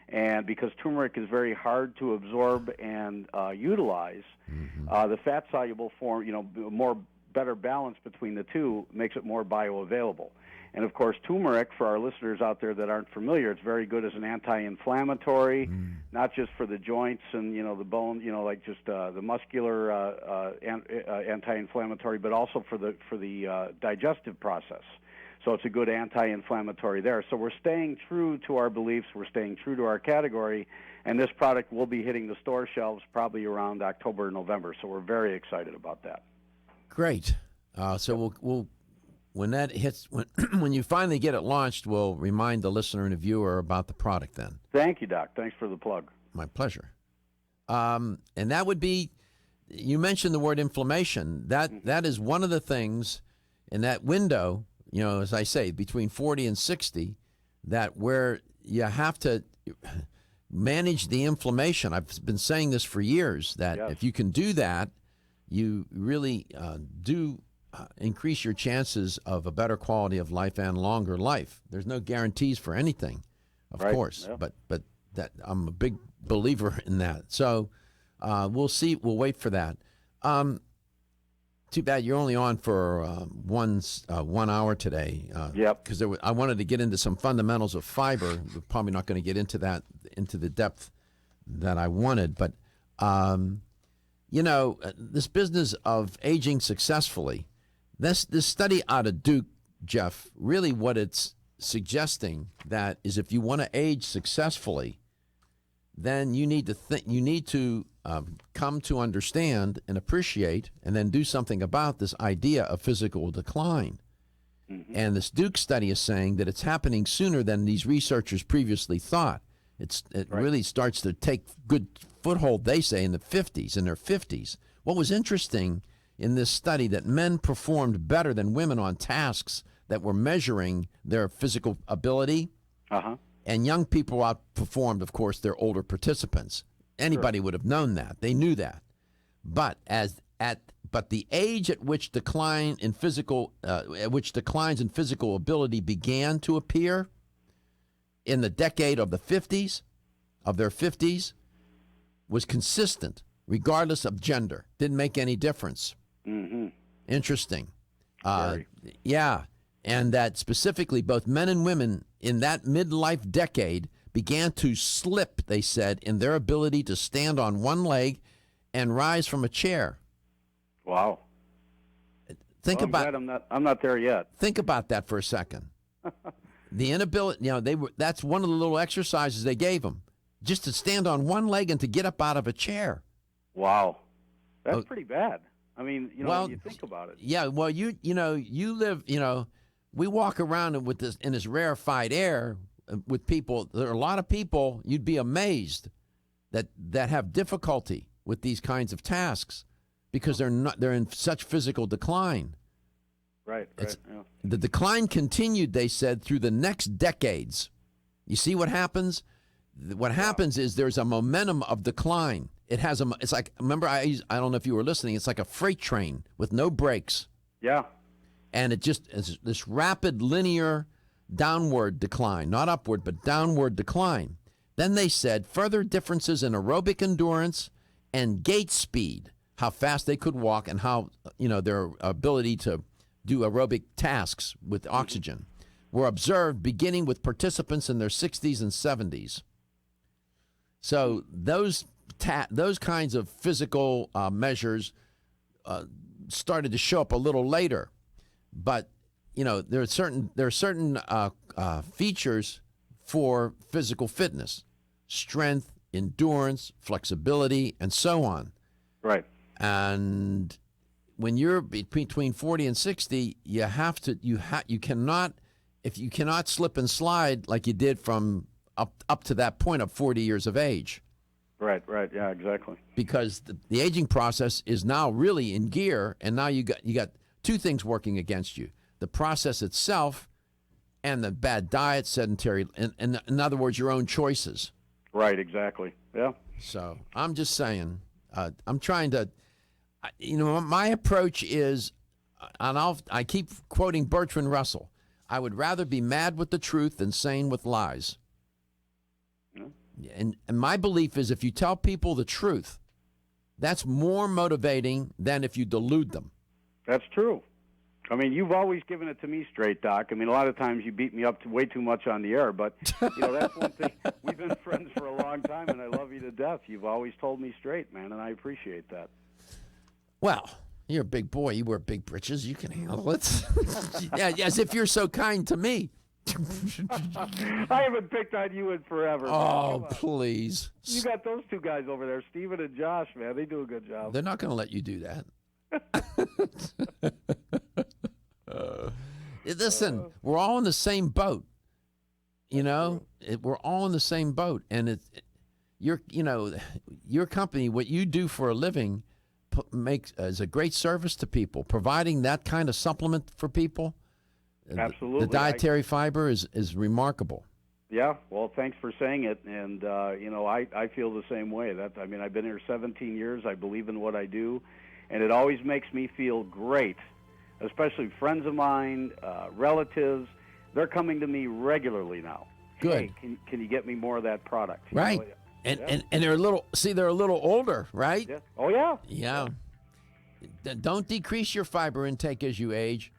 S8: And because turmeric is very hard to absorb and utilize, the fat-soluble form, better balance between the two makes it more bioavailable. And, of course, turmeric, for our listeners out there that aren't familiar, it's very good as an anti-inflammatory, not just for the joints and, the bone, like just the muscular anti-inflammatory, but also for the digestive process. So it's a good anti-inflammatory there. So we're staying true to our beliefs. We're staying true to our category. And this product will be hitting the store shelves probably around October or November. So we're very excited about that.
S2: Great. So we'll when that hits, when you finally get it launched, we'll remind the listener and the viewer about the product then.
S8: Thank you, Doc. Thanks for the plug.
S2: My pleasure. And that would be, you mentioned the word inflammation. That is one of the things in that window, as I say, between 40 and 60, that where you have to manage the inflammation. I've been saying this for years, that if you can do that, you really do increase your chances of a better quality of life and longer life. There's no guarantees for anything, of course, but that I'm a big believer in that. So we'll see. We'll wait for that. Too bad you're only on for 1 hour today. Because I wanted to get into some fundamentals of fiber. We're probably not going to get into that into the depth that I wanted. But this business of aging successfully. This study out of Duke, Jeff, really what it's suggesting that is if you want to age successfully, then you need to come to understand and appreciate and then do something about this idea of physical decline. And this Duke study is saying that it's happening sooner than these researchers previously thought. It really starts to take good foothold, they say, in their 50s. What was interesting in this study that men performed better than women on tasks that were measuring their physical ability, and young people outperformed, of course, their older participants. Anybody would have known that. They knew that. But the age at which declines in physical ability began to appear in the decade of their 50s, was consistent, regardless of gender. Didn't make any difference. Interesting. And that specifically both men and women in that midlife decade began to slip, they said, in their ability to stand on one leg and rise from a chair.
S8: Wow. I'm not there yet.
S2: Think about that for a second. The inability, that's one of the little exercises they gave them, just to stand on one leg and to get up out of a chair.
S8: Wow. That's pretty bad. I mean, when you think about it.
S2: Yeah, well, you live, we walk around in this rarefied air with people. There are a lot of people you'd be amazed that have difficulty with these kinds of tasks because they're in such physical decline.
S8: Right.
S2: The decline continued, they said, through the next decades. You see what happens? What happens is there's a momentum of decline. It's like, remember, I don't know if you were listening, it's like a freight train with no brakes.
S8: Yeah.
S2: And it just is this rapid linear downward decline, not upward, but downward decline. Then they said further differences in aerobic endurance and gait speed, how fast they could walk and how, their ability to do aerobic tasks with oxygen were observed beginning with participants in their 60s and 70s. So those kinds of physical measures started to show up a little later, but there are certain features for physical fitness: strength, endurance, flexibility, and so on.
S8: Right.
S2: And when you're between 40 and 60, you cannot slip and slide like you did from up to that point of 40 years of age.
S8: Right, yeah, exactly.
S2: Because the aging process is now really in gear, and now you got two things working against you: the process itself and the bad diet, sedentary, in other words, your own choices.
S8: Right, exactly. Yeah.
S2: So I'm just saying, I'm trying to, my approach is, and I keep quoting Bertrand Russell, I would rather be mad with the truth than sane with lies. Yeah. And my belief is if you tell people the truth, that's more motivating than if you delude them.
S8: That's true. I mean, you've always given it to me straight, Doc. I mean, a lot of times you beat me up way too much on the air, but that's one thing. We've been friends for a long time, and I love you to death. You've always told me straight, man, and I appreciate that.
S2: Well, you're a big boy. You wear big britches. You can handle it. Yeah, as if you're so kind to me.
S8: I haven't picked on you in forever.
S2: Oh, please.
S8: You got those two guys over there, Steven and Josh, man. They do a good job.
S2: They're not going to let you do that. Listen, we're all in the same boat. We're all in the same boat, and your company, what you do for a living, is a great service to people. Providing that kind of supplement for people,
S8: absolutely,
S2: the dietary fiber is remarkable.
S8: Yeah, well, thanks for saying it, and I feel the same way. I've been here 17 years. I believe in what I do, and it always makes me feel great. Especially friends of mine, relatives, they're coming to me regularly now.
S2: Good.
S8: Hey, can you get me more of that product?
S2: Right. And they're a little older, right?
S8: Yeah. Oh, yeah.
S2: Yeah. Don't decrease your fiber intake as you age.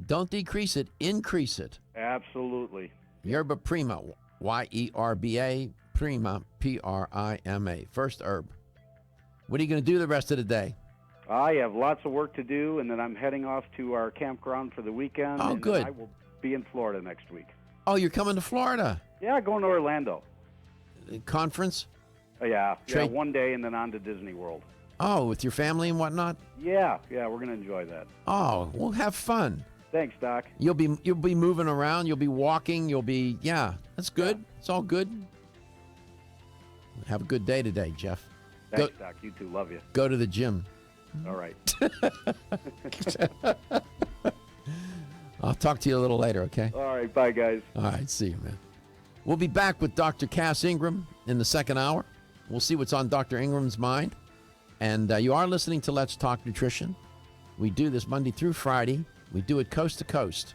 S2: Don't decrease it, increase it.
S8: Absolutely.
S2: Yerba Prima, Yerba, Prima, Prima. First herb. What are you going to do the rest of the day?
S8: I have lots of work to do, and then I'm heading off to our campground for the weekend.
S2: Oh,
S8: and
S2: good.
S8: I will be in Florida next week.
S2: Oh, you're coming to Florida?
S8: Yeah, going to Orlando.
S2: Conference?
S8: Yeah, one day and then on to Disney World.
S2: Oh, with your family and whatnot?
S8: Yeah, we're going to enjoy that.
S2: Oh, we'll have fun.
S8: Thanks, Doc.
S2: You'll be moving around. You'll be walking. That's good. Yeah. It's all good. Have a good day today, Jeff.
S8: Thanks, Doc. You too. Love you.
S2: Go to the gym.
S8: All right.
S2: I'll talk to you a little later, okay?
S8: All right. Bye, guys.
S2: All right. See you, man. We'll be back with Dr. Cass Ingram in the second hour. We'll see what's on Dr. Ingram's mind. And you are listening to Let's Talk Nutrition. We do this Monday through Friday. We do it coast to coast.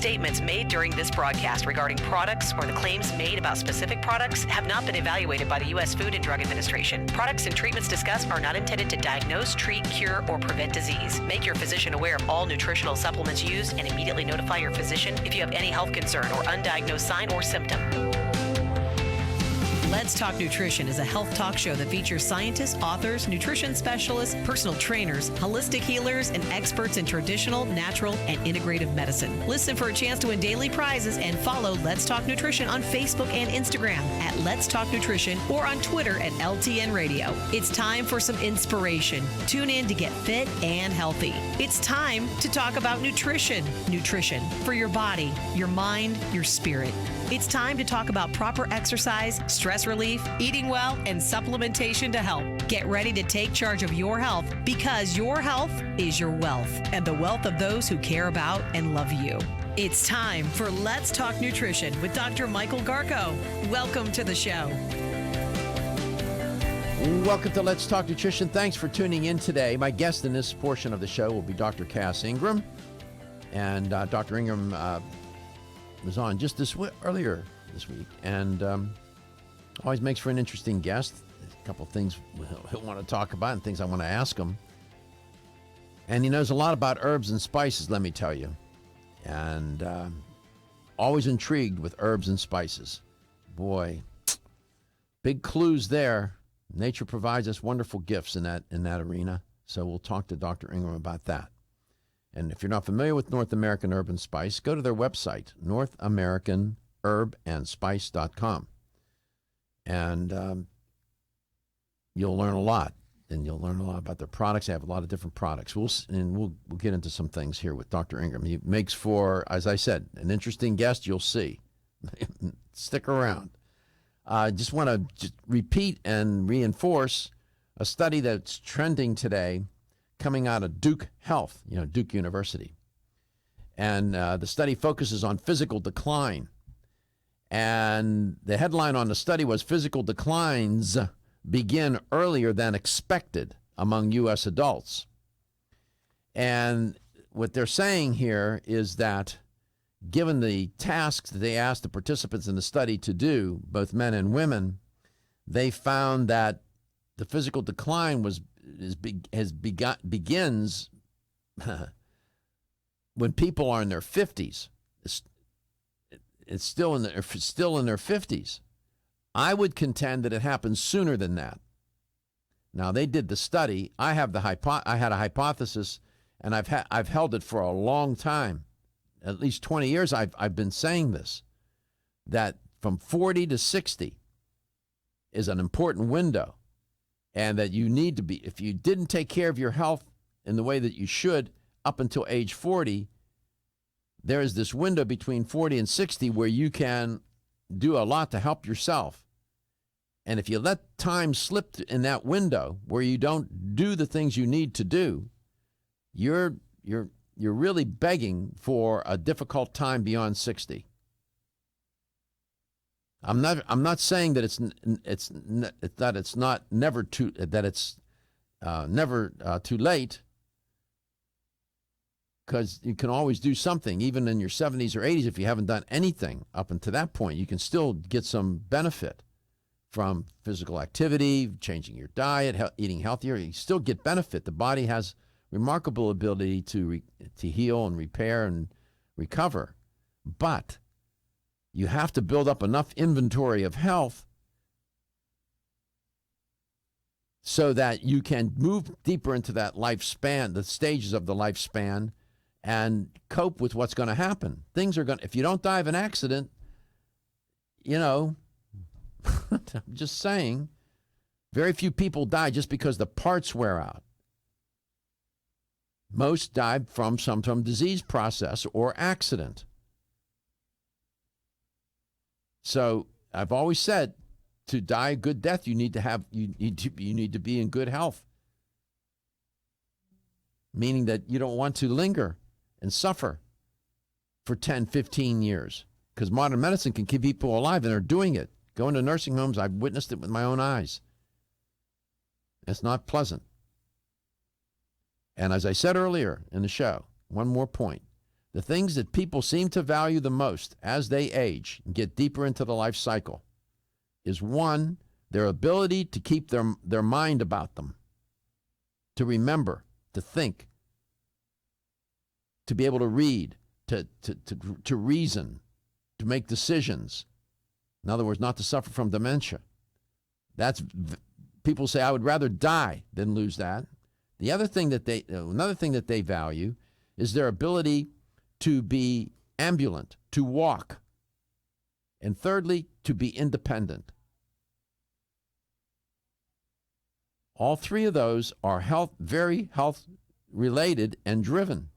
S1: statements made during this broadcast regarding products or the claims made about specific products have not been evaluated by the U.S. Food and Drug Administration. Products and treatments discussed are not intended to diagnose, treat, cure, or prevent disease. Make your physician aware of all nutritional supplements used and immediately notify your physician if you have any health concern or undiagnosed sign or symptom. Let's Talk Nutrition is a health talk show that features scientists, authors, nutrition specialists, personal trainers, holistic healers, and experts in traditional, natural, and integrative medicine. Listen for a chance to win daily prizes and follow Let's Talk Nutrition on Facebook and Instagram at Let's Talk Nutrition or on Twitter at LTN Radio. It's time for some inspiration. Tune in to get fit and healthy. It's time to talk about nutrition. Nutrition for your body, your mind, your spirit. It's time to talk about proper exercise, stress relief, eating well, and supplementation to help. Get ready to take charge of your health because your health is your wealth and the wealth of those who care about and love you. It's time for Let's Talk Nutrition with Dr. Michael Garko. Welcome to the show.
S2: Welcome to Let's Talk Nutrition. Thanks for tuning in today. My guest in this portion of the show will be Dr. Cass Ingram. And Dr. Ingram was on just earlier this week, and always makes for an interesting guest. There's a couple things he'll want to talk about and things I want to ask him. And he knows a lot about herbs and spices, let me tell you. And always intrigued with herbs and spices. Boy, big clues there. Nature provides us wonderful gifts in that arena. So we'll talk to Dr. Ingram about that. And if you're not familiar with North American Herb and Spice, go to their website, NorthAmericanHerbandSpice.com. And you'll learn a lot. And you'll learn a lot about their products. They have a lot of different products. We'll get into some things here with Dr. Ingram. He makes for, as I said, an interesting guest. You'll see. Stick around. I just want to repeat and reinforce a study that's trending today, coming out of Duke Health, Duke University. And the study focuses on physical decline. And the headline on the study was physical declines begin earlier than expected among U.S. adults. And what they're saying here is that given the tasks that they asked the participants in the study to do, both men and women, they found that the physical decline begins when people are in their 50s. It's still in their 50s. I would contend that it happens sooner than that. Now, they did the study. I had a hypothesis, and I've held it for a long time. At least 20 years I've been saying this, that from 40 to 60 is an important window, and that you need to be, if you didn't take care of your health in the way that you should up until age 40, there is this window between 40 and 60 where you can do a lot to help yourself. And if you let time slip in that window where you don't do the things you need to do, you're really begging for a difficult time beyond 60. I'm not saying that it's never too late, because you can always do something, even in your 70s or 80s. If you haven't done anything up until that point, you can still get some benefit from physical activity, changing your diet, eating healthier. You still get benefit. The body has remarkable ability to heal and repair and recover. But you have to build up enough inventory of health so that you can move deeper into that lifespan, the stages of the lifespan, and cope with what's going to happen. Things are going to, if you don't die of an accident, I'm just saying, very few people die just because the parts wear out. Most die from some disease process or accident. So I've always said, to die a good death, you need to be in good health. Meaning that you don't want to linger and suffer for 10, 15 years. Because modern medicine can keep people alive, and they're doing it. Going to nursing homes, I've witnessed it with my own eyes. It's not pleasant. And as I said earlier in the show, one more point. the things that people seem to value the most as they age and get deeper into the life cycle is, one, their ability to keep their mind about them, to remember, to think, to be able to read, to reason, to make decisions. In other words, not to suffer from dementia. People say, I would rather die than lose that. Another thing that they value is their ability to be ambulant, to walk, and thirdly, to be independent. All three of those are very health related and driven.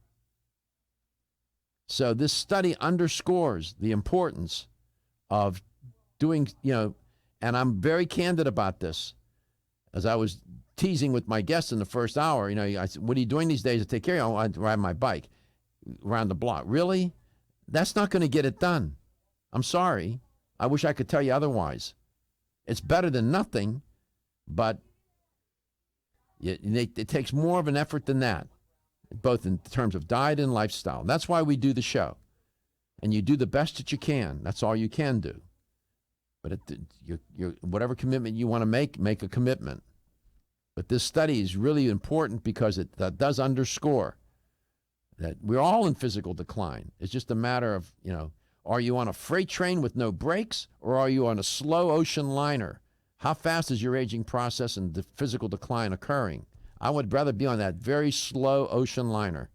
S2: So this study underscores the importance of doing, and I'm very candid about this. As I was teasing with my guests in the first hour, I said, what are you doing these days to take care of you? I ride my bike around the block. Really? That's not going to get it done. I'm sorry. I wish I could tell you otherwise. It's better than nothing, but it takes more of an effort than that, both in terms of diet and lifestyle. And that's why we do the show. And you do the best that you can. That's all you can do. But whatever commitment you want to make a commitment. But this study is really important because that does underscore that we're all in physical decline. It's just a matter of, are you on a freight train with no brakes, or are you on a slow ocean liner? How fast is your aging process and the physical decline occurring? I would rather be on that very slow ocean liner.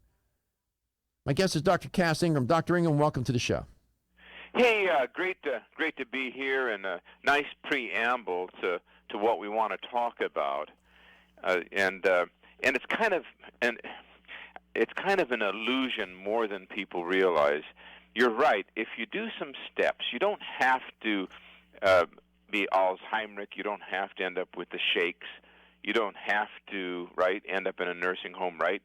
S2: My guest is Dr. Cass Ingram. Dr. Ingram, welcome to the show.
S14: Hey, great to be here, and a nice preamble to what we want to talk about, and it's kind of an illusion more than people realize. You're right. If you do some steps, you don't have to be Alzheimer's. You don't have to end up with the shakes. You don't have to end up in a nursing home. Right?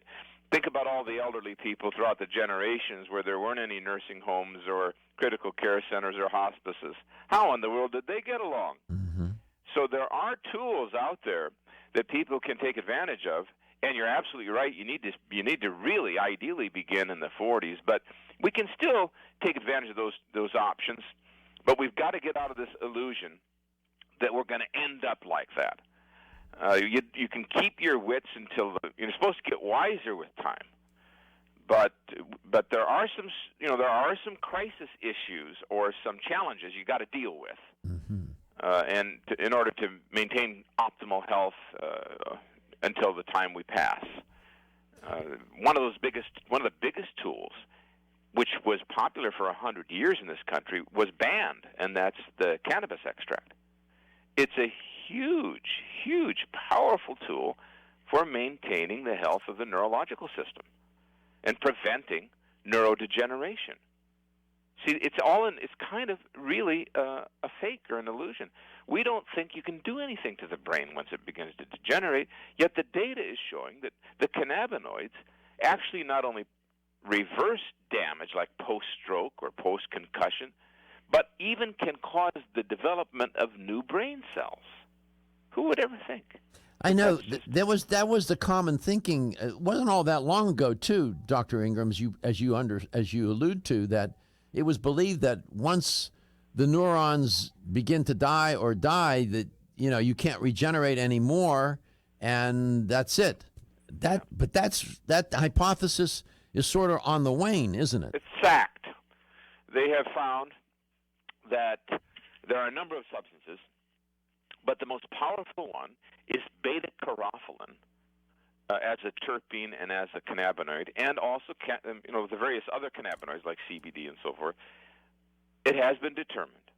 S14: Think about all the elderly people throughout the generations where there weren't any nursing homes or critical care centers or hospices. How in the world did they get along?
S2: Mm-hmm.
S14: So there are tools out there that people can take advantage of, and you're absolutely right. You need to really ideally begin in the 40s, but we can still take advantage of those options. But we've got to get out of this illusion that we're going to end up like that. You can keep your wits until you're supposed to get wiser with time. But there are some crisis issues or some challenges you got to deal with, and in order to maintain optimal health until the time we pass. One of the biggest tools, which was popular for 100 years in this country, was banned, and that's the cannabis extract. It's a huge, powerful tool for maintaining the health of the neurological system and preventing neurodegeneration. See, it's kind of really a fake or an illusion. We don't think you can do anything to the brain once it begins to degenerate, yet the data is showing that the cannabinoids actually not only reverse damage like post-stroke or post-concussion, but even can cause the development of new brain cells. Who would ever think?
S2: I know that was the common thinking. It wasn't all that long ago, too, Dr. Ingram, as you allude to, that it was believed that once the neurons begin to die, that you can't regenerate anymore, and that's it. That hypothesis is sort of on the wane, isn't it?
S14: It's fact. They have found that there are a number of substances, but the most powerful one is beta-carotene as a terpene and as a cannabinoid, and also the various other cannabinoids like CBD and so forth. It has been determined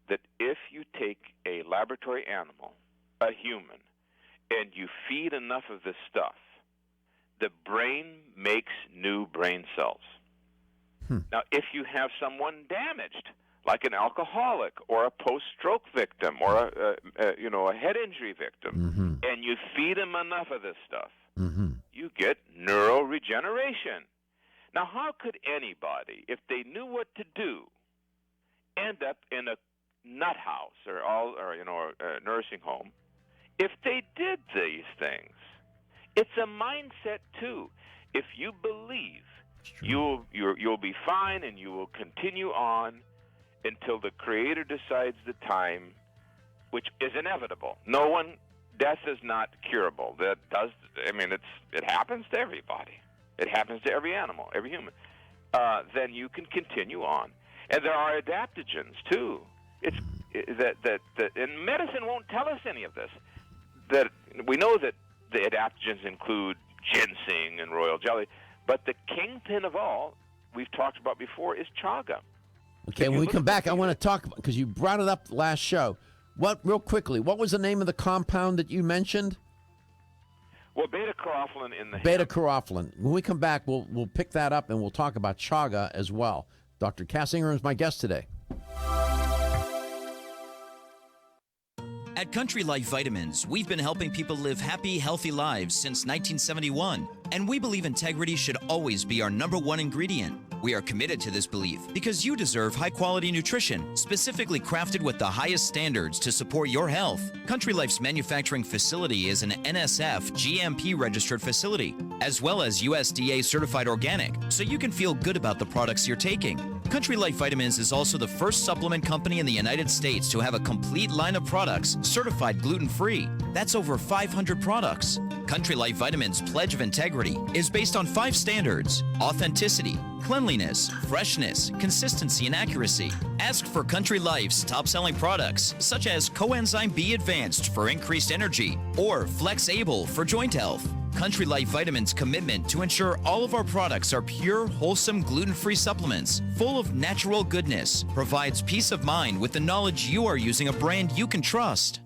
S14: that if you take a laboratory animal, a human, and you feed enough of this stuff, the brain makes new brain cells. Now, if you have someone damaged, like an alcoholic or a post-stroke victim or a head injury victim, and you feed them enough of this stuff, you get neuroregeneration. Now, how could anybody, if they knew what to do, end up in a nut house or a nursing home if they did these things? It's a mindset too. If you believe You'll be fine, and you will continue on until the Creator decides the time, which is inevitable. Death is not curable. It happens to everybody. It happens to every animal, every human. Then you can continue on, and there are adaptogens too. And medicine won't tell us any of this. That we know that the adaptogens include ginseng and royal jelly, but the kingpin of all we've talked about before is chaga.
S2: Okay, when we come back, I want to talk about, because you brought it up last show. Real quickly, what was the name of the compound that you mentioned?
S14: Well, beta-carotene in the
S2: beta-carotene. When we come back, we'll pick that up and we'll talk about chaga as well. Dr. Cass Ingram is my guest today.
S12: At Country Life Vitamins, we've been helping people live happy, healthy lives since 1971, and we believe integrity should always be our number one ingredient. We are committed to this belief because you deserve high-quality nutrition, specifically crafted with the highest standards to support your health. Country Life's manufacturing facility is an NSF GMP-registered facility, as well as USDA certified organic, so you can feel good about the products you're taking. Country Life Vitamins is also the first supplement company in the United States to have a complete line of products certified gluten-free. That's over 500 products. Country Life Vitamins' pledge of integrity is based on 5 standards: authenticity, cleanliness, freshness, consistency, and accuracy. Ask for Country Life's top-selling products, such as Coenzyme B Advanced for increased energy or Flex Able for joint health. Country Life Vitamins' commitment to ensure all of our products are pure, wholesome, gluten-free supplements full of natural goodness provides peace of mind with the knowledge you are using a brand you can trust.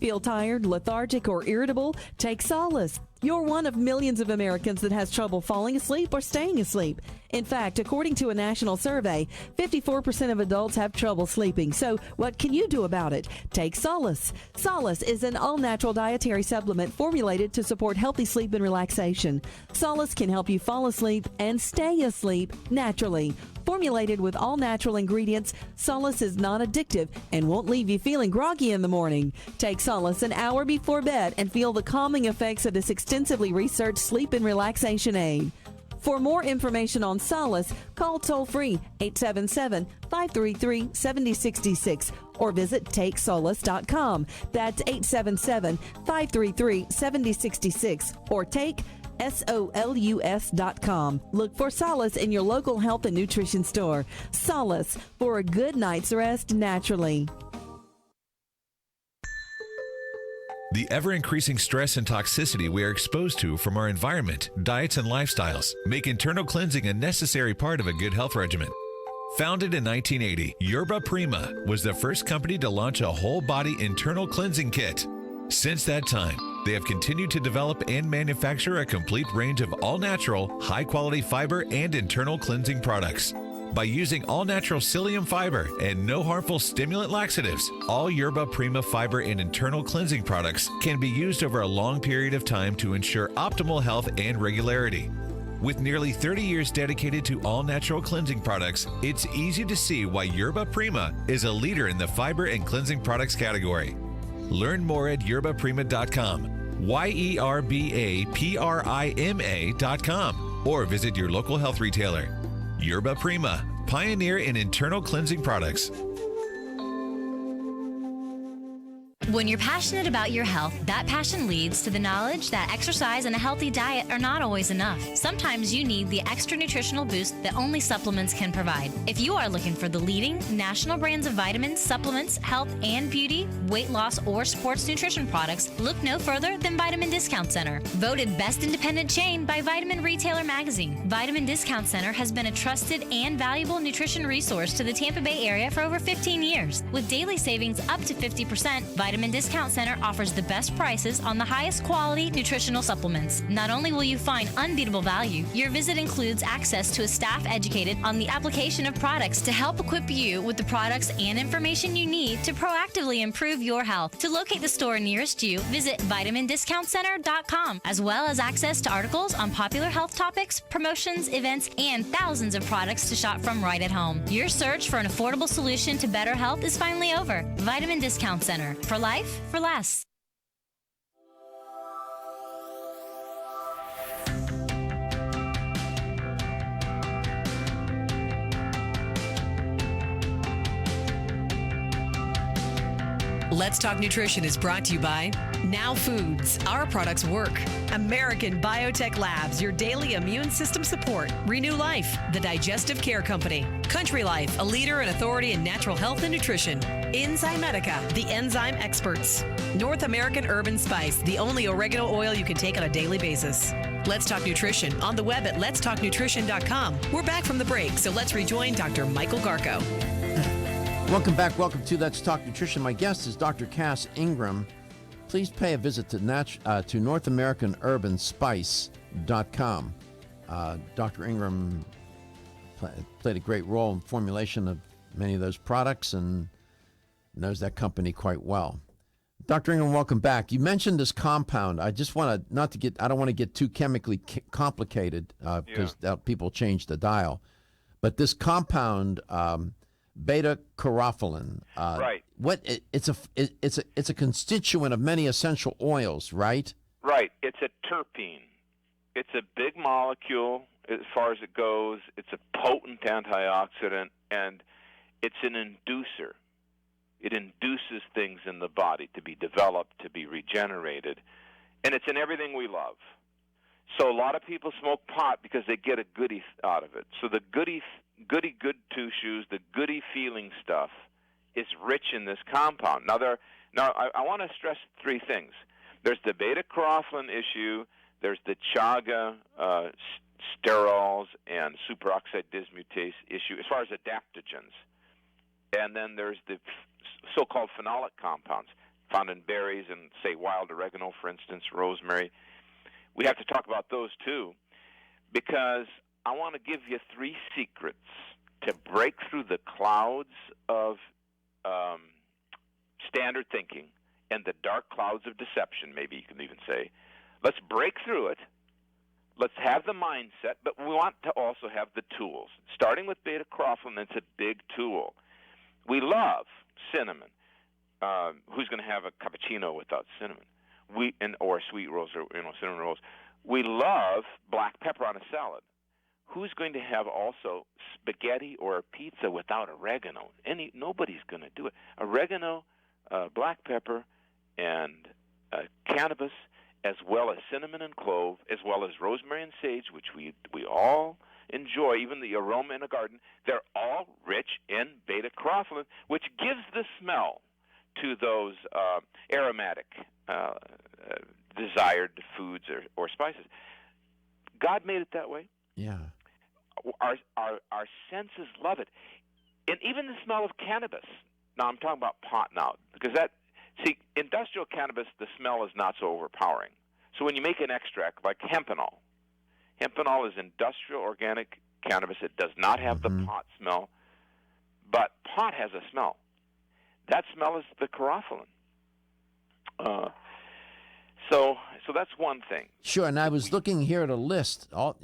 S3: Feel tired, lethargic, or irritable? Take solace. You're one of millions of Americans that has trouble falling asleep or staying asleep. In fact, according to a national survey, 54% of adults have trouble sleeping. So what can you do about it? Take Solace. Solace is an all-natural dietary supplement formulated to support healthy sleep and relaxation. Solace can help you fall asleep and stay asleep naturally. Formulated with all-natural ingredients, Solace is non-addictive and won't leave you feeling groggy in the morning. Take Solace an hour before bed and feel the calming effects of this extensively researched sleep and relaxation aid. For more information on Solace, call toll-free 877-533-7066 or visit TakeSolace.com. That's 877-533-7066 or take SOLUS.com. Look for Solace in your local health and nutrition store. Solace for a good night's rest naturally.
S15: The ever-increasing stress and toxicity we are exposed to from our environment, diets, and lifestyles make internal cleansing a necessary part of a good health regimen. Founded in 1980, Yerba Prima was the first company to launch a whole-body internal cleansing kit. Since that time, they have continued to develop and manufacture a complete range of all-natural, high-quality fiber and internal cleansing products. By using all-natural psyllium fiber and no harmful stimulant laxatives, all Yerba Prima fiber and internal cleansing products can be used over a long period of time to ensure optimal health and regularity. With nearly 30 years dedicated to all-natural cleansing products, it's easy to see why Yerba Prima is a leader in the fiber and cleansing products category. Learn more at yerbaprima.com, YERBAPRIMA.com, or visit your local health retailer. Yerba Prima, pioneer in internal cleansing products.
S6: When you're passionate about your health, that passion leads to the knowledge that exercise and a healthy diet are not always enough. Sometimes you need the extra nutritional boost that only supplements can provide. If you are looking for the leading national brands of vitamins, supplements, health and beauty, weight loss, or sports nutrition products, look no further than Vitamin Discount Center. Voted best independent chain by Vitamin Retailer Magazine, Vitamin Discount Center has been a trusted and valuable nutrition resource to the Tampa Bay area for over 15 years. With daily savings up to 50%, Vitamin Discount Center offers the best prices on the highest quality nutritional supplements. Not only will you find unbeatable value, your visit includes access to a staff educated on the application of products to help equip you with the products and information you need to proactively improve your health. To locate the store nearest you, visit vitamindiscountcenter.com, as well as access to articles on popular health topics, promotions, events, and thousands of products to shop from right at home. Your search for an affordable solution to better health is finally over. Vitamin Discount Center. For life, for less.
S1: Let's Talk Nutrition is brought to you by Now Foods. Our products work. American Biotech Labs, your daily immune system support. Renew Life, the digestive care company. Country Life, a leader and authority in natural health and nutrition. Enzymedica, the enzyme experts. North American Urban Spice, the only oregano oil you can take on a daily basis. Let's Talk Nutrition on the web at letstalknutrition.com. We're back from the break, so let's rejoin Dr. Michael Garko.
S2: Welcome back. Welcome to Let's Talk Nutrition. My guest is Dr. Cass Ingram. Please pay a visit to NorthAmericanUrbanSpice.com. Dr. Ingram played a great role in formulation of many of those products and knows that company quite well. Dr. Ingram, welcome back. You mentioned this compound. I just want to I don't want to get too chemically complicated because people change the dial. But this compound, beta carotene,
S14: right?
S2: It's a constituent of many essential oils, right?
S14: Right. It's a terpene. It's a big molecule as far as it goes. It's a potent antioxidant, and it's an inducer. It induces things in the body to be developed, to be regenerated, and it's in everything we love. So a lot of people smoke pot because they get a goodie out of it. So the goody good tissues, the goody feeling stuff is rich in this compound. Now I want to stress three things. There's the beta-carotene issue. There's the chaga sterols and superoxide dismutase issue as far as adaptogens. And then there's the so-called phenolic compounds found in berries and, say, wild oregano, for instance, rosemary. We have to talk about those, too, because I want to give you three secrets to break through the clouds of standard thinking and the dark clouds of deception, maybe you can even say. Let's break through it. Let's have the mindset, but we want to also have the tools. Starting with beta-carotene, it's a big tool. We love cinnamon. Who's going to have a cappuccino without cinnamon? Or sweet rolls or cinnamon rolls. We love black pepper on a salad. Who's going to have also spaghetti or pizza without oregano? Nobody's going to do it. Oregano, black pepper, and cannabis, as well as cinnamon and clove, as well as rosemary and sage, which we all enjoy, even the aroma in a garden. They're all rich in beta-carotene, which gives the smell to those aromatic desired foods or spices. God made it that way.
S2: Yeah.
S14: Our senses love it. And even the smell of cannabis. Now, I'm talking about pot now, because industrial cannabis, the smell is not so overpowering. So when you make an extract like hempenol is industrial organic cannabis. It does not have the pot smell, but pot has a smell. That smell is the carotene. So that's one thing.
S2: Sure, and I was looking here at a list, all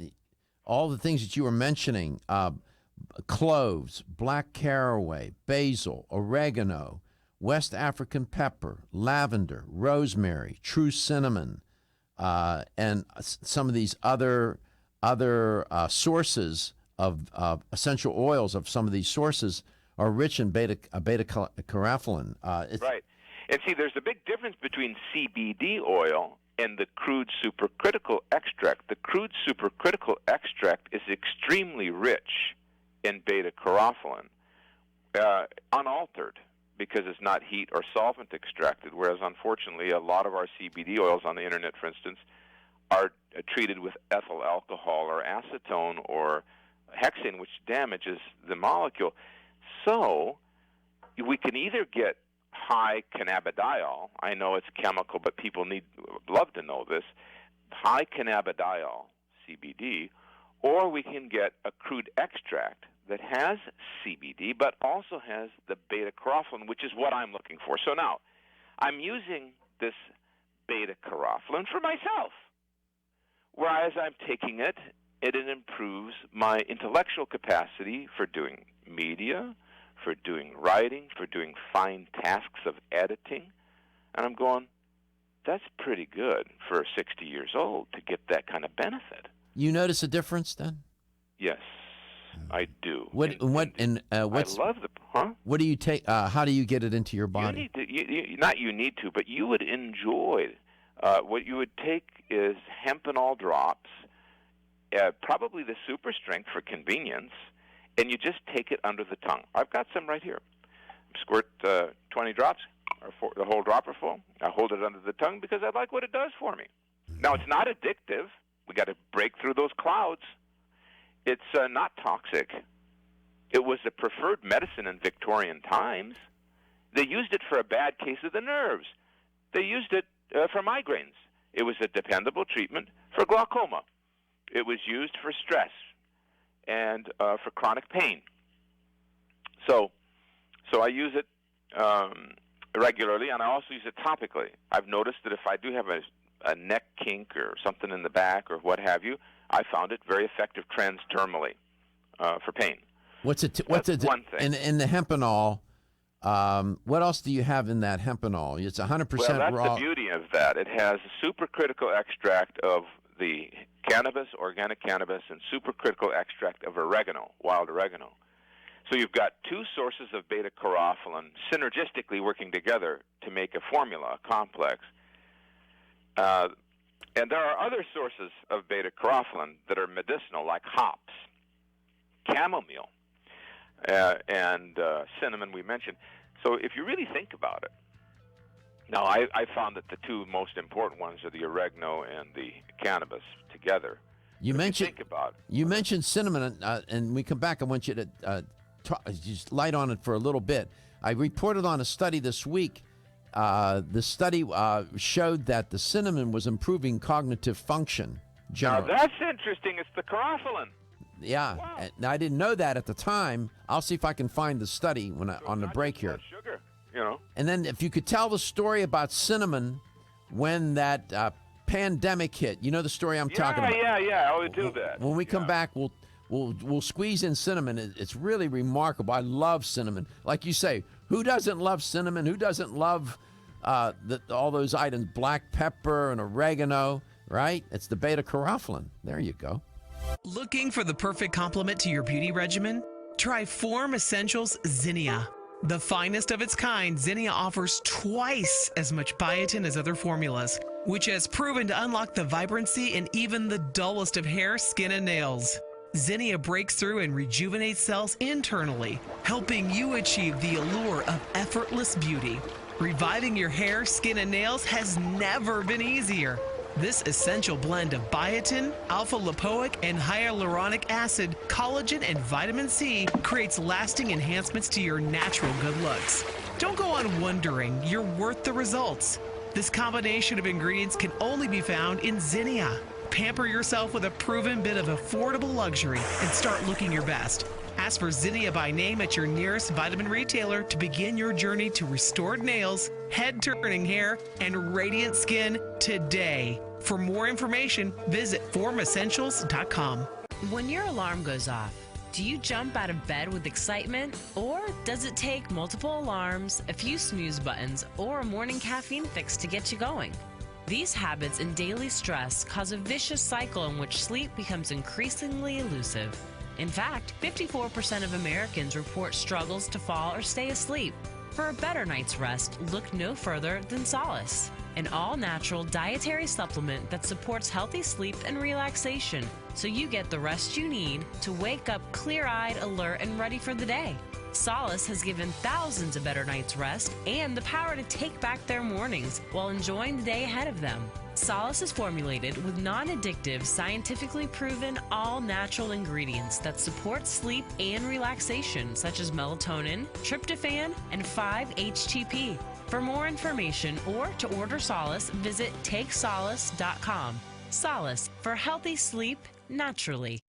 S2: the things that you were mentioning, cloves, black caraway, basil, oregano, West African pepper, lavender, rosemary, true cinnamon, and some of these other sources of essential oils of some of these sources are rich in beta-carotene.
S14: Right. And see, there's a big difference between CBD oil and the crude supercritical extract. The crude supercritical extract is extremely rich in beta-carotene, unaltered, because it's not heat or solvent extracted, whereas unfortunately a lot of our CBD oils on the internet, for instance, are treated with ethyl alcohol or acetone or hexane, which damages the molecule. So we can either get high cannabidiol. I know it's chemical, but people love to know this. High cannabidiol, CBD, or we can get a crude extract that has CBD, but also has the beta-carotene, which is what I'm looking for. So now, I'm using this beta-carotene for myself, whereas I'm taking it, it improves my intellectual capacity for doing media, for doing writing, for doing fine tasks of editing. And I'm going, that's pretty good for 60 years old to get that kind of benefit.
S2: You notice a difference then?
S14: Yes. I do.
S2: What what's
S14: I love the huh?
S2: What do you take? How do you get it into your
S14: You
S2: body?
S14: need to, not you need to, but you would enjoy. What you would take is hempenol drops, probably the super strength for convenience, and you just take it under the tongue. I've got some right here. Squirt 20 drops, or the whole dropper full. I hold it under the tongue because I like what it does for me. Now, it's not addictive. We got to break through those clouds. It's not toxic. It was the preferred medicine in Victorian times. They used it for a bad case of the nerves. They used it for migraines. It was a dependable treatment for glaucoma. It was used for stress and for chronic pain. So I use it regularly, and I also use it topically. I've noticed that if I do have a neck kink or something in the back or what have you, I found it very effective transdermally for pain.
S2: What's one thing? In the hempenol, what else do you have in that hempenol? It's 100%
S14: well, that's
S2: raw.
S14: the beauty of that. It has a supercritical extract of the cannabis, organic cannabis, and supercritical extract of oregano, wild oregano. So you've got two sources of beta-carophylline synergistically working together to make a formula, a complex. And there are other sources of beta-carophylline that are medicinal, like hops, chamomile, and cinnamon we mentioned. So if you really think about it, now I found that the two most important ones are the oregano and the cannabis together.
S2: You mentioned cinnamon, and we come back. I want you to just light on it for a little bit. I reported on a study this week. The study showed that the cinnamon was improving cognitive function.
S14: Now that's interesting. It's the carophylline.
S2: Yeah, wow. And I didn't know that at the time. I'll see if I can find the study on the break here.
S14: Sugar, you know.
S2: And then if you could tell the story about cinnamon when that pandemic hit. You know the story I'm talking about.
S14: Yeah. I would do that.
S2: When we come back, we'll squeeze in cinnamon. It's really remarkable. I love cinnamon. Like you say, who doesn't love cinnamon? Who doesn't love all those items? Black pepper and oregano, right? It's the beta-carophylline. There you go.
S11: Looking for the perfect complement to your beauty regimen? Try Form Essentials Zinnia. The finest of its kind, Zinnia offers twice as much biotin as other formulas, which has proven to unlock the vibrancy in even the dullest of hair, skin, and nails. Zinnia breaks through and rejuvenates cells internally, helping you achieve the allure of effortless beauty. Reviving your hair, skin, and nails has never been easier. This essential blend of biotin, alpha-lipoic, and hyaluronic acid, collagen, and vitamin C creates lasting enhancements to your natural good looks. Don't go on wondering. You're worth the results. This combination of ingredients can only be found in Zinnia. Pamper yourself with a proven bit of affordable luxury and start looking your best. Ask for Zinnia by name at your nearest vitamin retailer to begin your journey to restored nails, head-turning hair, and radiant skin today. For more information, visit formessentials.com.
S10: When your alarm goes off, do you jump out of bed with excitement? Or does it take multiple alarms, a few snooze buttons, or a morning caffeine fix to get you going? These habits and daily stress cause a vicious cycle in which sleep becomes increasingly elusive. In fact, 54% of Americans report struggles to fall or stay asleep. For a better night's rest, look no further than Solace, an all-natural dietary supplement that supports healthy sleep and relaxation, so you get the rest you need to wake up clear-eyed, alert, and ready for the day. Solace has given thousands a better night's rest and the power to take back their mornings while enjoying the day ahead of them. Solace is formulated with non-addictive, scientifically proven, all-natural ingredients that support sleep and relaxation, such as melatonin, tryptophan, and 5-HTP. For more information or to order Solace, visit takesolace.com. Solace, for healthy sleep naturally.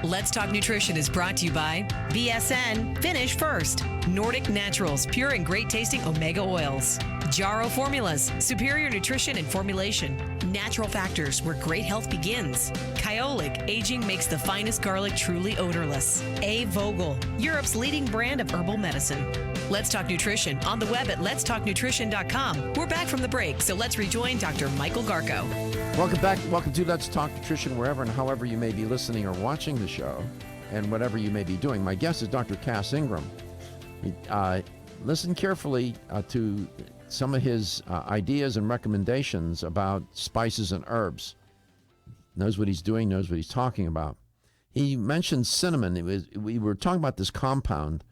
S1: Let's Talk Nutrition is brought to you by BSN, Finish First, Nordic Naturals, pure and great tasting omega oils, Jarro Formulas, superior nutrition and formulation, Natural Factors, where great health begins, Kyolic, aging makes the finest garlic truly odorless, A. Vogel, Europe's leading brand of herbal medicine. Let's Talk Nutrition on the web at letstalknutrition.com. We're back from the break, so let's rejoin Dr. Michael Garko.
S2: Welcome back. Welcome to Let's Talk Nutrition, wherever and however you may be listening or watching the show, and whatever you may be doing. My guest is Dr. Cass Ingram. Listen carefully to some of his ideas and recommendations about spices and herbs. Knows what he's doing, knows what he's talking about. He mentioned cinnamon. We were talking about this compound,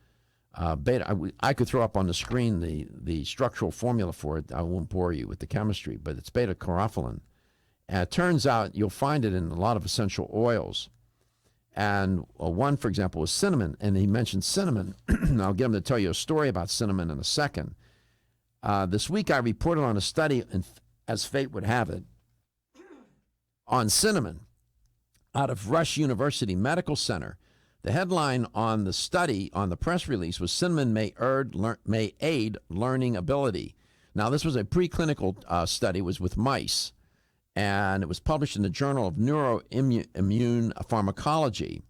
S2: beta. I could throw up on the screen the structural formula for it. I won't bore you with the chemistry, but it's beta-carotene. It turns out you'll find it in a lot of essential oils. And one, for example, was cinnamon. And he mentioned cinnamon. I'll get him to tell you a story about cinnamon in a second. This week I reported on a study, as fate would have it, on cinnamon out of Rush University Medical Center. The headline on the study, on the press release, was Cinnamon may aid learning ability. Now, this was a preclinical study. It was with mice, and it was published in the Journal of Neuroimmune Pharmacology.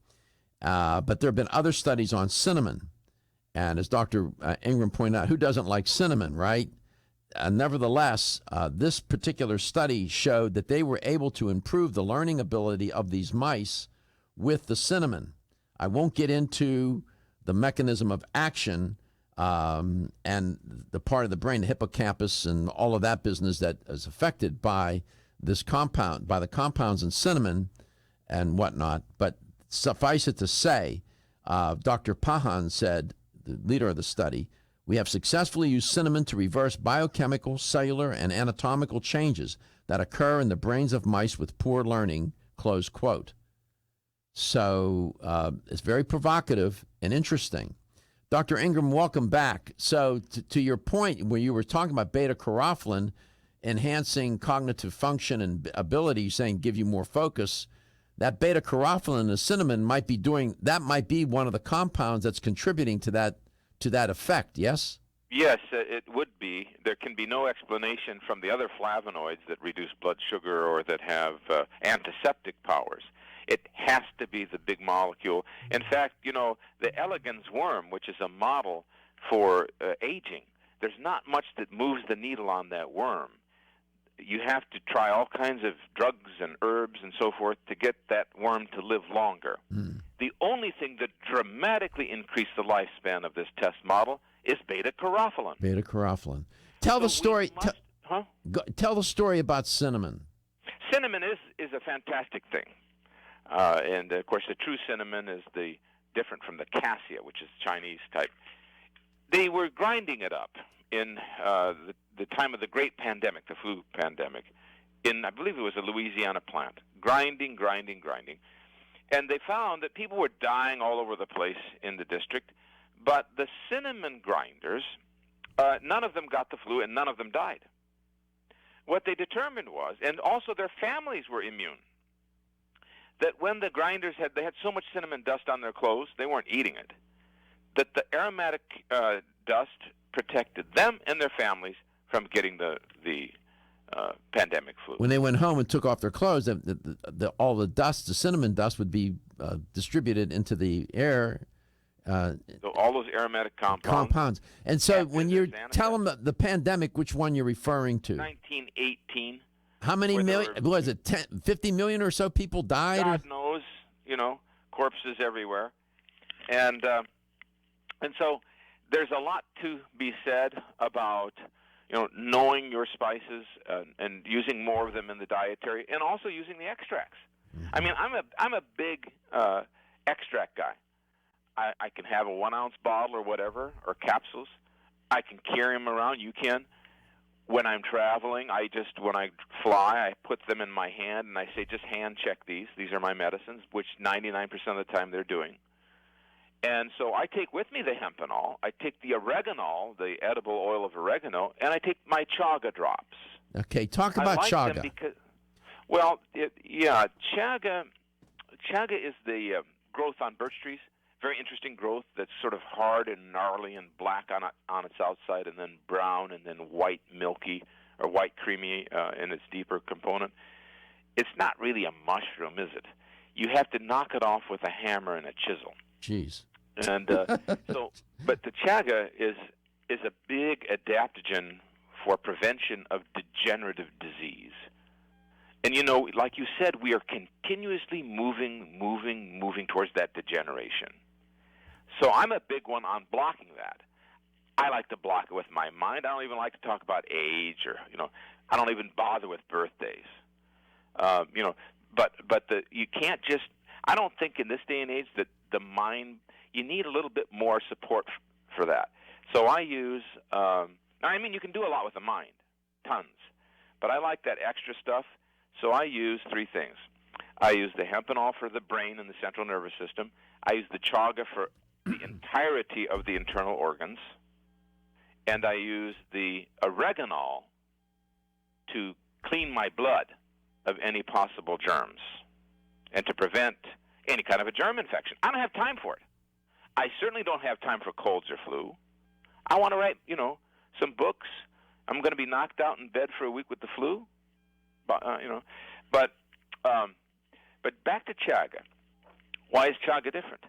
S2: But there have been other studies on cinnamon. And as Dr. Ingram pointed out, who doesn't like cinnamon, right? Nevertheless, this particular study showed that they were able to improve the learning ability of these mice with the cinnamon. I won't get into the mechanism of action and the part of the brain, the hippocampus, and all of that business that is affected by this compound, by the compounds in cinnamon and whatnot. But suffice it to say, Dr. Pahan said, the leader of the study, we have successfully used cinnamon to reverse biochemical, cellular, and anatomical changes that occur in the brains of mice with poor learning, close quote. So it's very provocative and interesting. Dr. Ingram, welcome back. So to your point, where you were talking about beta-carotene enhancing cognitive function and ability, saying give you more focus, that beta-carotene in the cinnamon might be one of the compounds that's contributing to that effect, yes?
S14: Yes, it would be. There can be no explanation from the other flavonoids that reduce blood sugar or that have antiseptic powers. It has to be the big molecule. In fact, the elegans worm, which is a model for aging, there's not much that moves the needle on that worm. You have to try all kinds of drugs and herbs and so forth to get that worm to live longer. The only thing that dramatically increased the lifespan of this test model is beta-carotene.
S2: Beta-carotene. Tell the story. Tell the story about cinnamon.
S14: Cinnamon is a fantastic thing. And, of course, the true cinnamon is different from the cassia, which is Chinese type. They were grinding it up in the time of the great pandemic, the flu pandemic, I believe it was a Louisiana plant, grinding. And they found that people were dying all over the place in the district, but the cinnamon grinders, none of them got the flu and none of them died. What they determined was, and also their families were immune, that when the grinders had so much cinnamon dust on their clothes, they weren't eating it, that the aromatic dust protected them and their families from getting the pandemic flu.
S2: When they went home and took off their clothes, all the dust, the cinnamon dust, would be distributed into the air.
S14: So all those aromatic compounds.
S2: And so when you tell them the pandemic, which one you're referring to?
S14: 1918.
S2: How many million? Was it 50 million or so people died?
S14: God knows, corpses everywhere. And so there's a lot to be said about knowing your spices and using more of them in the dietary, and also using the extracts. I mean, I'm a big extract guy. I can have a 1 ounce bottle or whatever, or capsules. I can carry them around. You can. When I'm traveling, when I fly, I put them in my hand and I say, just hand check these. These are my medicines, which 99% of the time they're doing. And so I take with me the hempenol, I take the oreganol, the edible oil of oregano, and I take my chaga drops.
S2: Okay, talk about chaga.
S14: Them because, chaga is the growth on birch trees. Very interesting growth that's sort of hard and gnarly and black on its outside, and then brown, and then white, milky, or white, creamy in its deeper component. It's not really a mushroom, is it? You have to knock it off with a hammer and a chisel.
S2: Jeez.
S14: And but the chaga is a big adaptogen for prevention of degenerative disease. And, you know, like you said, we are continuously moving towards that degeneration. So I'm a big one on blocking that. I like to block it with my mind. I don't even like to talk about age, or, you know, I don't even bother with birthdays. You know, but you can't just, I don't think in this day and age that the mind, you need a little bit more support for that. So I use, I mean, you can do a lot with the mind, tons. But I like that extra stuff, so I use three things. I use the hempenol for the brain and the central nervous system. I use the chaga for the entirety of the internal organs. And I use the oregano to clean my blood of any possible germs and to prevent any kind of a germ infection. I don't have time for it. I certainly don't have time for colds or flu. I want to write, you know, some books. I'm going to be knocked out in bed for a week with the flu. You know, but back to chaga. Why is chaga different?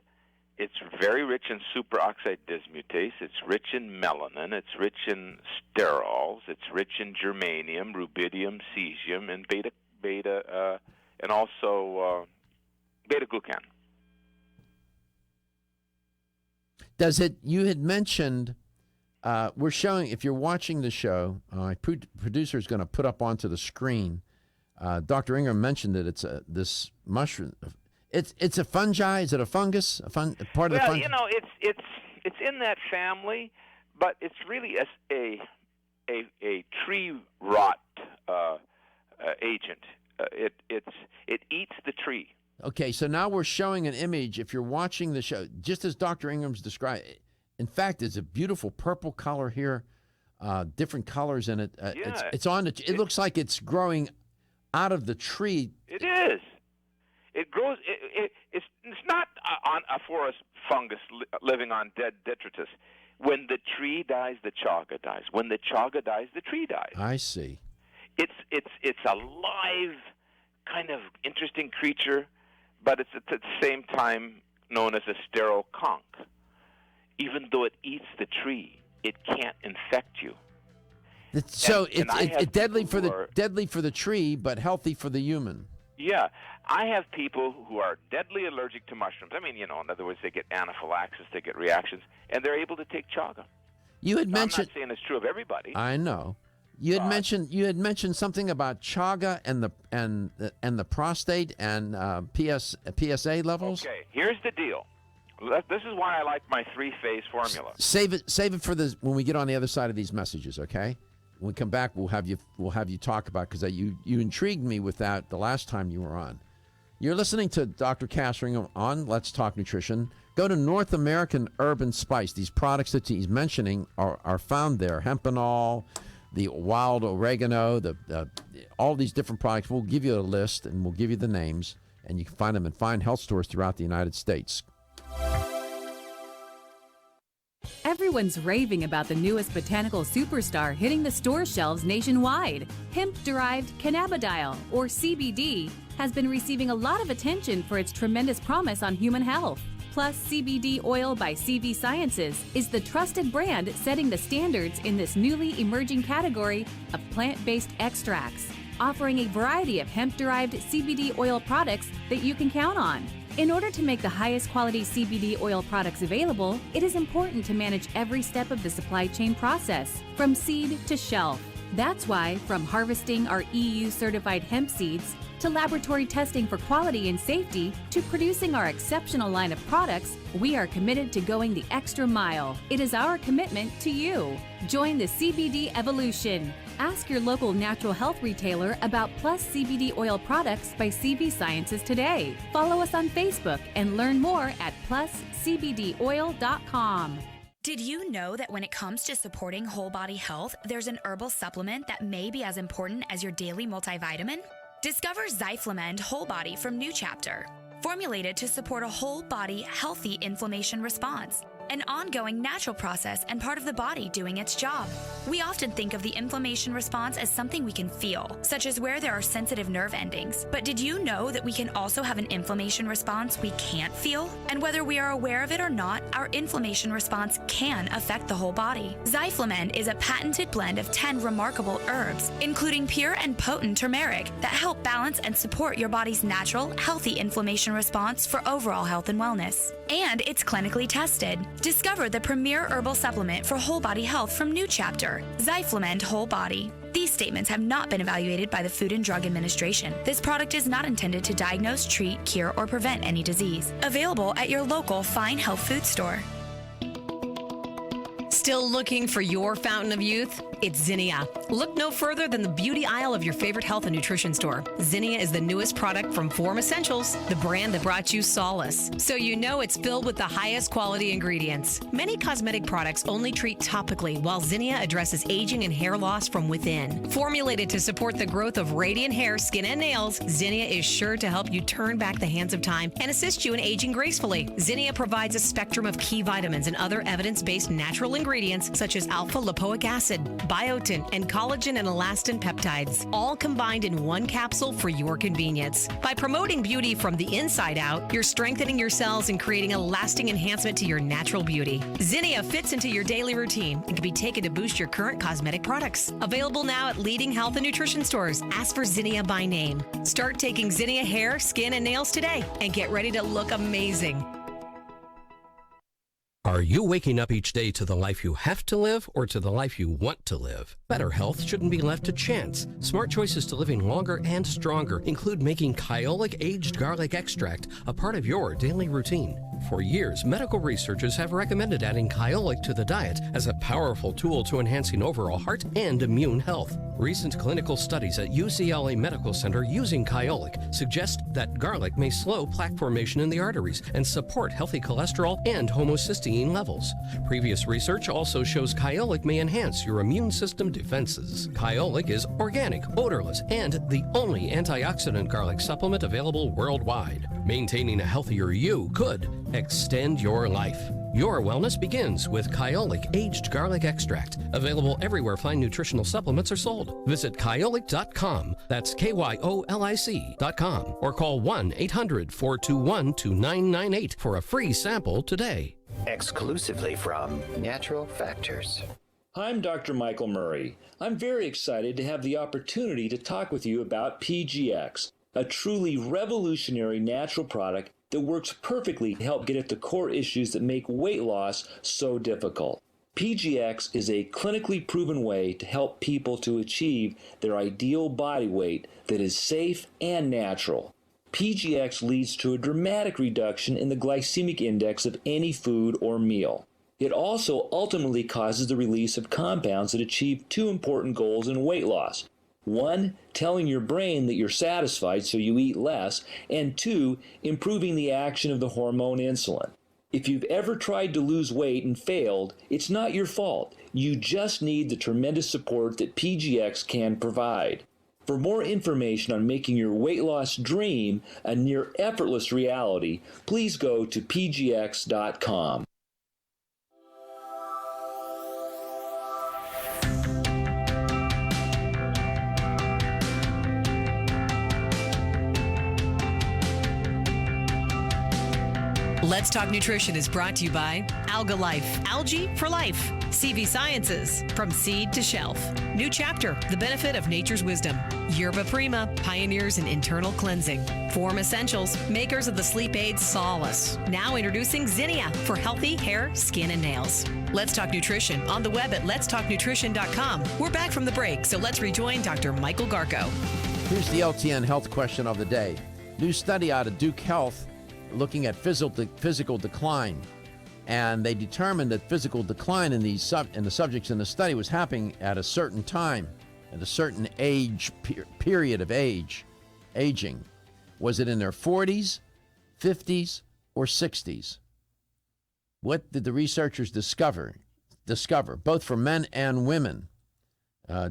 S14: It's very rich in superoxide dismutase. It's rich in melanin. It's rich in sterols. It's rich in germanium, rubidium, cesium, and and also beta-glucan.
S2: Does it? You had mentioned. We're showing. If you're watching the show, my producer is going to put up onto the screen. Dr. Ingram mentioned that it's this mushroom. It's a fungi. Is it a fungus? Part of the fungus?
S14: Well, you know, it's in that family, but it's really a tree rot agent. It eats the tree.
S2: Okay, so now we're showing an image. If you're watching the show, just as Dr. Ingram's described, in fact, it's a beautiful purple color here, different colors in it.
S14: Yeah.
S2: It's on the. It looks like it's growing out of the tree.
S14: It is. It grows. It's not on a forest fungus living on dead detritus. When the tree dies, the chaga dies. When the chaga dies, the tree dies.
S2: I see.
S14: It's a live, kind of interesting creature, but it's at the same time known as a sterile conch. Even though it eats the tree, it can't infect you.
S2: It's deadly for the tree, but healthy for the human.
S14: Yeah, I have people who are deadly allergic to mushrooms. I mean, you know, in other words, they get anaphylaxis, they get reactions, and they're able to take chaga.
S2: You had mentioned.
S14: I'm not saying it's true of everybody.
S2: I know. You had mentioned something about chaga and the prostate and PSA levels.
S14: Okay, here's the deal. This is why I like my three-phase formula.
S2: Save it for when we get on the other side of these messages. Okay. When we come back, we'll have you talk about, because you intrigued me with that the last time you were on. You're listening to Dr. Castringham on Let's Talk Nutrition. Go to North American Herb and Spice. These products that he's mentioning are found there. Hempenol, the wild oregano, all these different products. We'll give you a list and we'll give you the names, and you can find them in fine health stores throughout the United States.
S16: Everyone's raving about the newest botanical superstar hitting the store shelves nationwide. Hemp-derived cannabidiol, or CBD, has been receiving a lot of attention for its tremendous promise on human health. Plus, CBD Oil by CV Sciences is the trusted brand setting the standards in this newly emerging category of plant-based extracts, offering a variety of hemp-derived CBD oil products that you can count on. In order to make the highest quality CBD oil products available, it is important to manage every step of the supply chain process, from seed to shelf. That's why, from harvesting our EU-certified hemp seeds, to laboratory testing for quality and safety, to producing our exceptional line of products, we are committed to going the extra mile. It is our commitment to you. Join the CBD evolution. Ask your local natural health retailer about Plus CBD oil products by CV Sciences today. Follow us on Facebook and learn more at pluscbdoil.com.
S17: Did you know that when it comes to supporting whole body health, there's an herbal supplement that may be as important as your daily multivitamin? Discover Zyflamend Whole Body from New Chapter. formulated to support a whole body, healthy inflammation response. An ongoing natural process and part of the body doing its job. We often think of the inflammation response as something we can feel, such as where there are sensitive nerve endings. But did you know that we can also have an inflammation response we can't feel? And whether we are aware of it or not, our inflammation response can affect the whole body. Zyflamend is a patented blend of 10 remarkable herbs, including pure and potent turmeric, that help balance and support your body's natural, healthy inflammation response for overall health and wellness. And it's clinically tested. Discover the premier herbal supplement for whole body health from New Chapter, Zyflamend Whole Body. These statements have not been evaluated by the Food and Drug Administration. This product is not intended to diagnose, treat, cure, or prevent any disease. Available at your local fine health food store.
S1: Still looking for your fountain of youth? It's Zinnia. Look no further than the beauty aisle of your favorite health and nutrition store. Zinnia is the newest product from Form Essentials, the brand that brought you solace. So you know it's filled with the highest quality ingredients. Many cosmetic products only treat topically, while Zinnia addresses aging and hair loss from within. Formulated to support the growth of radiant hair, skin, and nails, Zinnia is sure to help you turn back the hands of time and assist you in aging gracefully. Zinnia provides a spectrum of key vitamins and other evidence-based natural ingredients such as alpha-lipoic acid, biotin, and collagen and elastin peptides, all combined in one capsule for your convenience. By promoting beauty from the inside out, you're strengthening your cells and creating a lasting enhancement to your natural beauty. Zinnia fits into your daily routine and can be taken to boost your current cosmetic products. Available now at leading health and nutrition stores. Ask for Zinnia by name. Start taking Zinnia hair, skin, and nails today and get ready to look amazing.
S18: Are you waking up each day to the life you have to live or to the life you want to live? Better health shouldn't be left to chance. Smart choices to living longer and stronger include making Kyolic aged garlic extract a part of your daily routine. For years, medical researchers have recommended adding Kyolic to the diet as a powerful tool to enhancing overall heart and immune health. Recent clinical studies at UCLA Medical Center using Kyolic suggest that garlic may slow plaque formation in the arteries and support healthy cholesterol and homocysteine levels. Previous research also shows Kyolic may enhance your immune system defenses. Kyolic is organic, odorless, and the only antioxidant garlic supplement available worldwide. Maintaining a healthier you could extend your life. Your wellness begins with Kyolic aged garlic extract, available everywhere fine nutritional supplements are sold. Visit kyolic.com, that's KYOLIC.com, or call 1-800-421-2998 for a free sample today.
S19: Exclusively from Natural Factors.
S20: I'm Dr. Michael Murray. I'm very excited to have the opportunity to talk with you about PGX, a truly revolutionary natural product that works perfectly to help get at the core issues that make weight loss so difficult. PGX is a clinically proven way to help people to achieve their ideal body weight that is safe and natural. PGX leads to a dramatic reduction in the glycemic index of any food or meal. It also ultimately causes the release of compounds that achieve two important goals in weight loss. One, telling your brain that you're satisfied so you eat less, and two, improving the action of the hormone insulin. If you've ever tried to lose weight and failed, it's not your fault. You just need the tremendous support that PGX can provide. For more information on making your weight loss dream a near effortless reality, please go to pgx.com.
S1: Let's Talk Nutrition is brought to you by Alga Life, Algae for Life, CV Sciences, From Seed to Shelf, New Chapter, The Benefit of Nature's Wisdom, Yerba Prima, Pioneers in Internal Cleansing, Form Essentials, makers of the sleep aid Solace. Now introducing Zinnia for healthy hair, skin, and nails. Let's Talk Nutrition on the web at letstalknutrition.com. We're back from the break, so let's rejoin Dr. Michael Garko.
S2: Here's the LTN health question of the day. New study out of Duke Health looking at physical decline, and they determined that physical decline in the subjects in the study was happening at a certain time, at a certain age period of aging. Was it in their 40s, 50s, or 60s? What did the researchers discover? Both for men and women,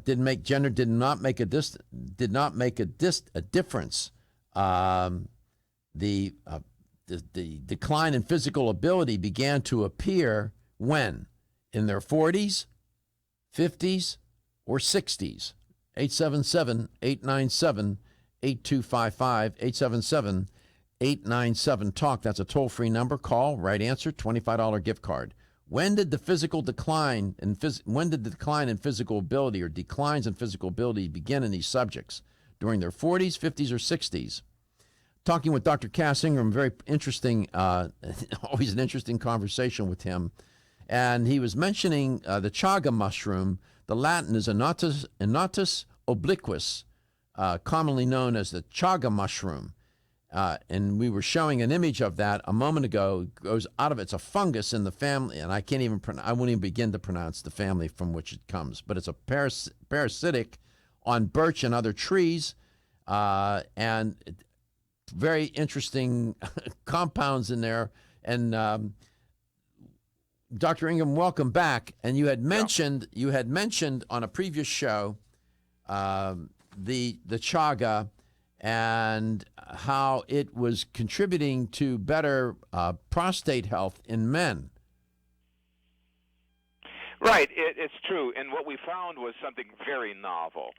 S2: did not make a difference. the decline in physical ability began to appear when? In their 40s, 50s, or 60s? 877-897-8255, 877-897-TALK. That's a toll-free number. Call, right answer, $25 gift card. When did the decline in physical ability or declines in physical ability begin in these subjects? During their 40s, 50s, or 60s? Talking with Dr. Cass Ingram, very interesting, always an interesting conversation with him. And he was mentioning the chaga mushroom. The Latin is Anatus obliquus, commonly known as the chaga mushroom. And we were showing an image of that a moment ago. It goes out of it's a fungus in the family, and I won't even begin to pronounce the family from which it comes. But it's a parasitic on birch and other trees, and very interesting compounds in there. And Dr. Ingram, welcome back. And you had mentioned on a previous show the chaga and how it was contributing to better prostate health in men.
S14: Right, it's true. And what we found was something very novel.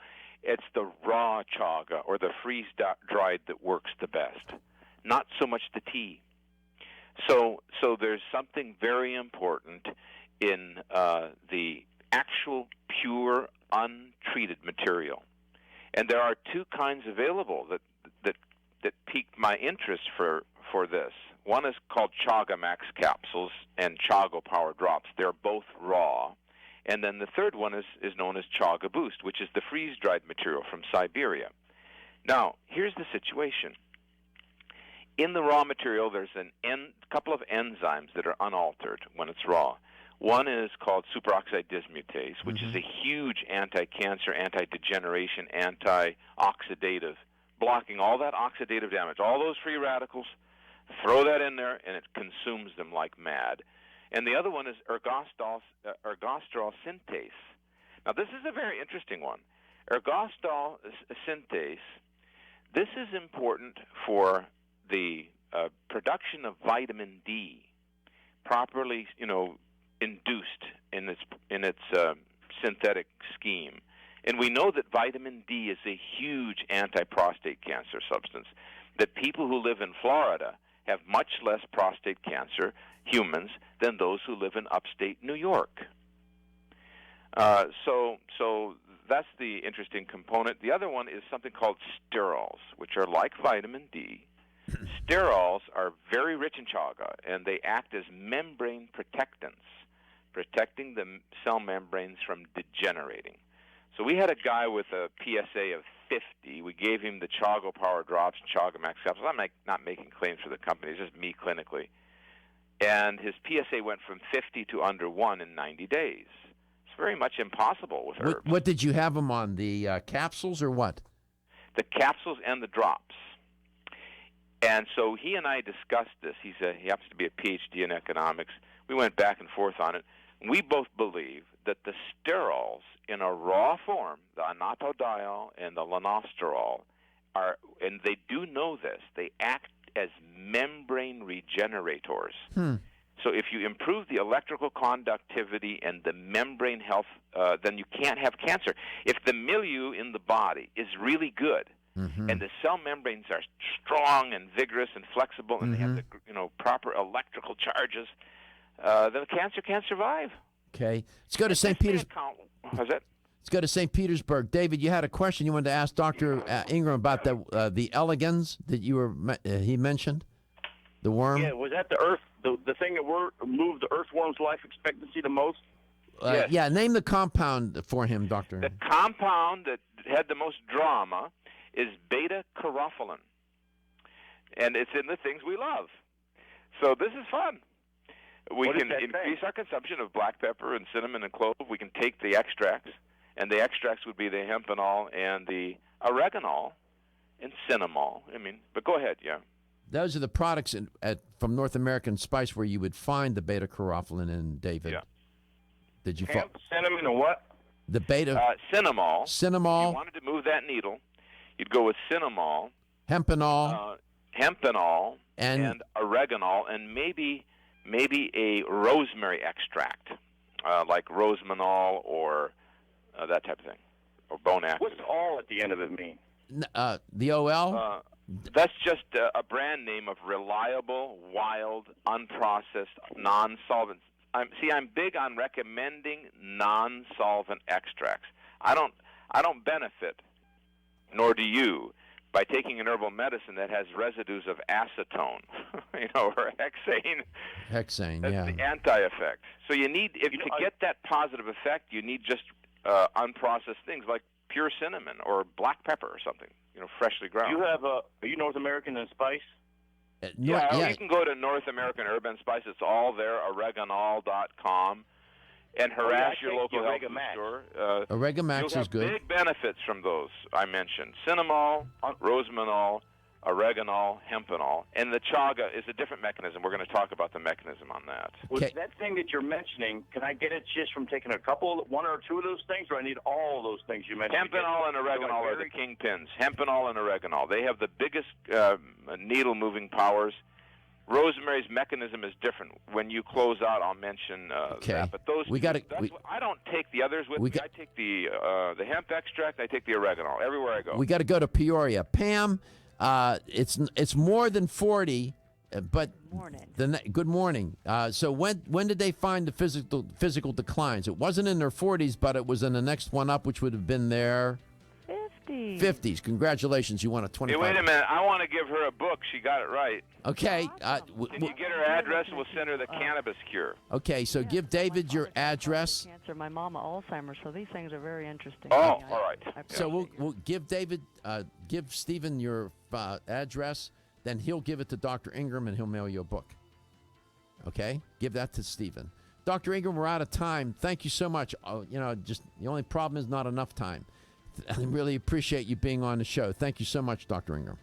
S14: It's the raw chaga or the freeze-dried that works the best, not so much the tea. So there's something very important in the actual pure untreated material. And there are two kinds available that piqued my interest for this. One is called Chaga Max capsules and Chaga Power drops. They're both raw. And then the third one is known as Chaga Boost, which is the freeze-dried material from Siberia. Now, here's the situation. In the raw material, there's a couple of enzymes that are unaltered when it's raw. One is called superoxide dismutase, which is a huge anti-cancer, anti-degeneration, anti-oxidative, blocking all that oxidative damage, all those free radicals. Throw that in there, and it consumes them like mad. And the other one is ergosterol synthase. Now, this is a very interesting one. Ergosterol synthase, this is important for the production of vitamin D, properly, induced in its synthetic scheme. And we know that vitamin D is a huge anti-prostate cancer substance, that people who live in Florida have much less prostate cancer, humans, than those who live in upstate New York. So that's the interesting component. The other one is something called sterols, which are like vitamin D. Sterols are very rich in chaga, and they act as membrane protectants, protecting the cell membranes from degenerating. So we had a guy with a PSA of 50. We gave him the Chaga Power Drops, Chaga Max capsules. I'm not making claims for the company. It's just me clinically. And his PSA went from 50 to under 1 in 90 days. It's very much impossible with herbs.
S2: What did you have him on, the capsules or what?
S14: The capsules and the drops. And so he and I discussed this. He happens to be a PhD in economics. We went back and forth on it. We both believe that the sterols in a raw form, the anatodiol and the lanosterol, and they do know this, they act as membrane regenerators. So if you improve the electrical conductivity and the membrane health, then you can't have cancer. If the milieu in the body is really good, and the cell membranes are strong and vigorous and flexible, and they have the proper electrical charges, then the cancer can't survive.
S2: Okay, let's go to St. Peter's.
S14: How's that?
S2: Let's go to St. Petersburg. David, you had a question you wanted to ask Dr. Ingram about the elegans that he mentioned, the worm.
S21: Yeah, was that the earth, the thing that moved the earthworm's life expectancy the most?
S14: Yes.
S2: Yeah, name the compound for him, Doctor.
S14: The compound that had the most drama is beta-carotene, and it's in the things we love. So this is fun. We can increase our consumption of black pepper and cinnamon and clove. We can take the extracts, and the extracts would be the hempenol and the oreganol and cinnamol. But go ahead, yeah.
S2: Those are the products from North American Spice where you would find the beta-carotene in, David.
S14: Yeah.
S21: Did you cinnamon and what?
S2: The beta...
S14: cinnamol.
S2: Cinnamol.
S14: If you wanted to move that needle, you'd go with cinnamol.
S2: Hempenol.
S12: hempenol,
S2: and
S12: oregano, and maybe a rosemary extract, like rosemanol or that type of thing, or bone acid.
S21: What's all at the end of it mean?
S2: the OL?
S12: That's just a brand name of reliable, wild, unprocessed, non-solvent. I'm big on recommending non-solvent extracts. I don't benefit, nor do you, by taking an herbal medicine that has residues of acetone, or hexane.
S2: Hexane,
S12: That's
S2: yeah.
S12: the anti-effect. So you need, to get that positive effect, you need just unprocessed things like pure cinnamon or black pepper or something, freshly ground.
S21: Are you North American in spice?
S12: You can go to North American Herb and Spice. It's all there, oreganol.com, and harass your local health food store.
S2: Oregamax
S12: You'll
S2: is
S12: have
S2: good.
S12: big benefits from those I mentioned. Cinnamol, rosemanol, oreganol, hempenol, and the chaga is a different mechanism. We're going to talk about the mechanism on that.
S21: Well, that thing that you're mentioning, can I get it just from taking one or two of those things, or I need all of those things you mentioned?
S12: Hempenol and oreganol are the kingpins. Hempenol and oreganol. They have the biggest needle-moving powers. Rosemary's mechanism is different. When you close out, I'll mention that. But those I don't take the others with me. I take the hemp extract. I take the oregano everywhere I go.
S2: We got to go to Peoria. Pam, it's more than 40, but good morning. So when did they find the physical declines? It wasn't in their 40s, but it was in the next one up, which would have been their 50s. Congratulations, you won a 25.
S12: Hey, wait a minute. I want to give her a book. She got it right.
S2: Okay.
S12: Can you get her address? We'll send her the cannabis cure.
S2: Okay, so give David your address.
S5: Cancer. My mama Alzheimer's, so these things are very interesting.
S12: Oh, all right.
S2: So we'll give David, give Stephen your address. Then he'll give it to Dr. Ingram, and he'll mail you a book. Okay? Give that to Stephen. Dr. Ingram, we're out of time. Thank you so much. Just the only problem is not enough time. I really appreciate you being on the show. Thank you so much, Dr. Ingram.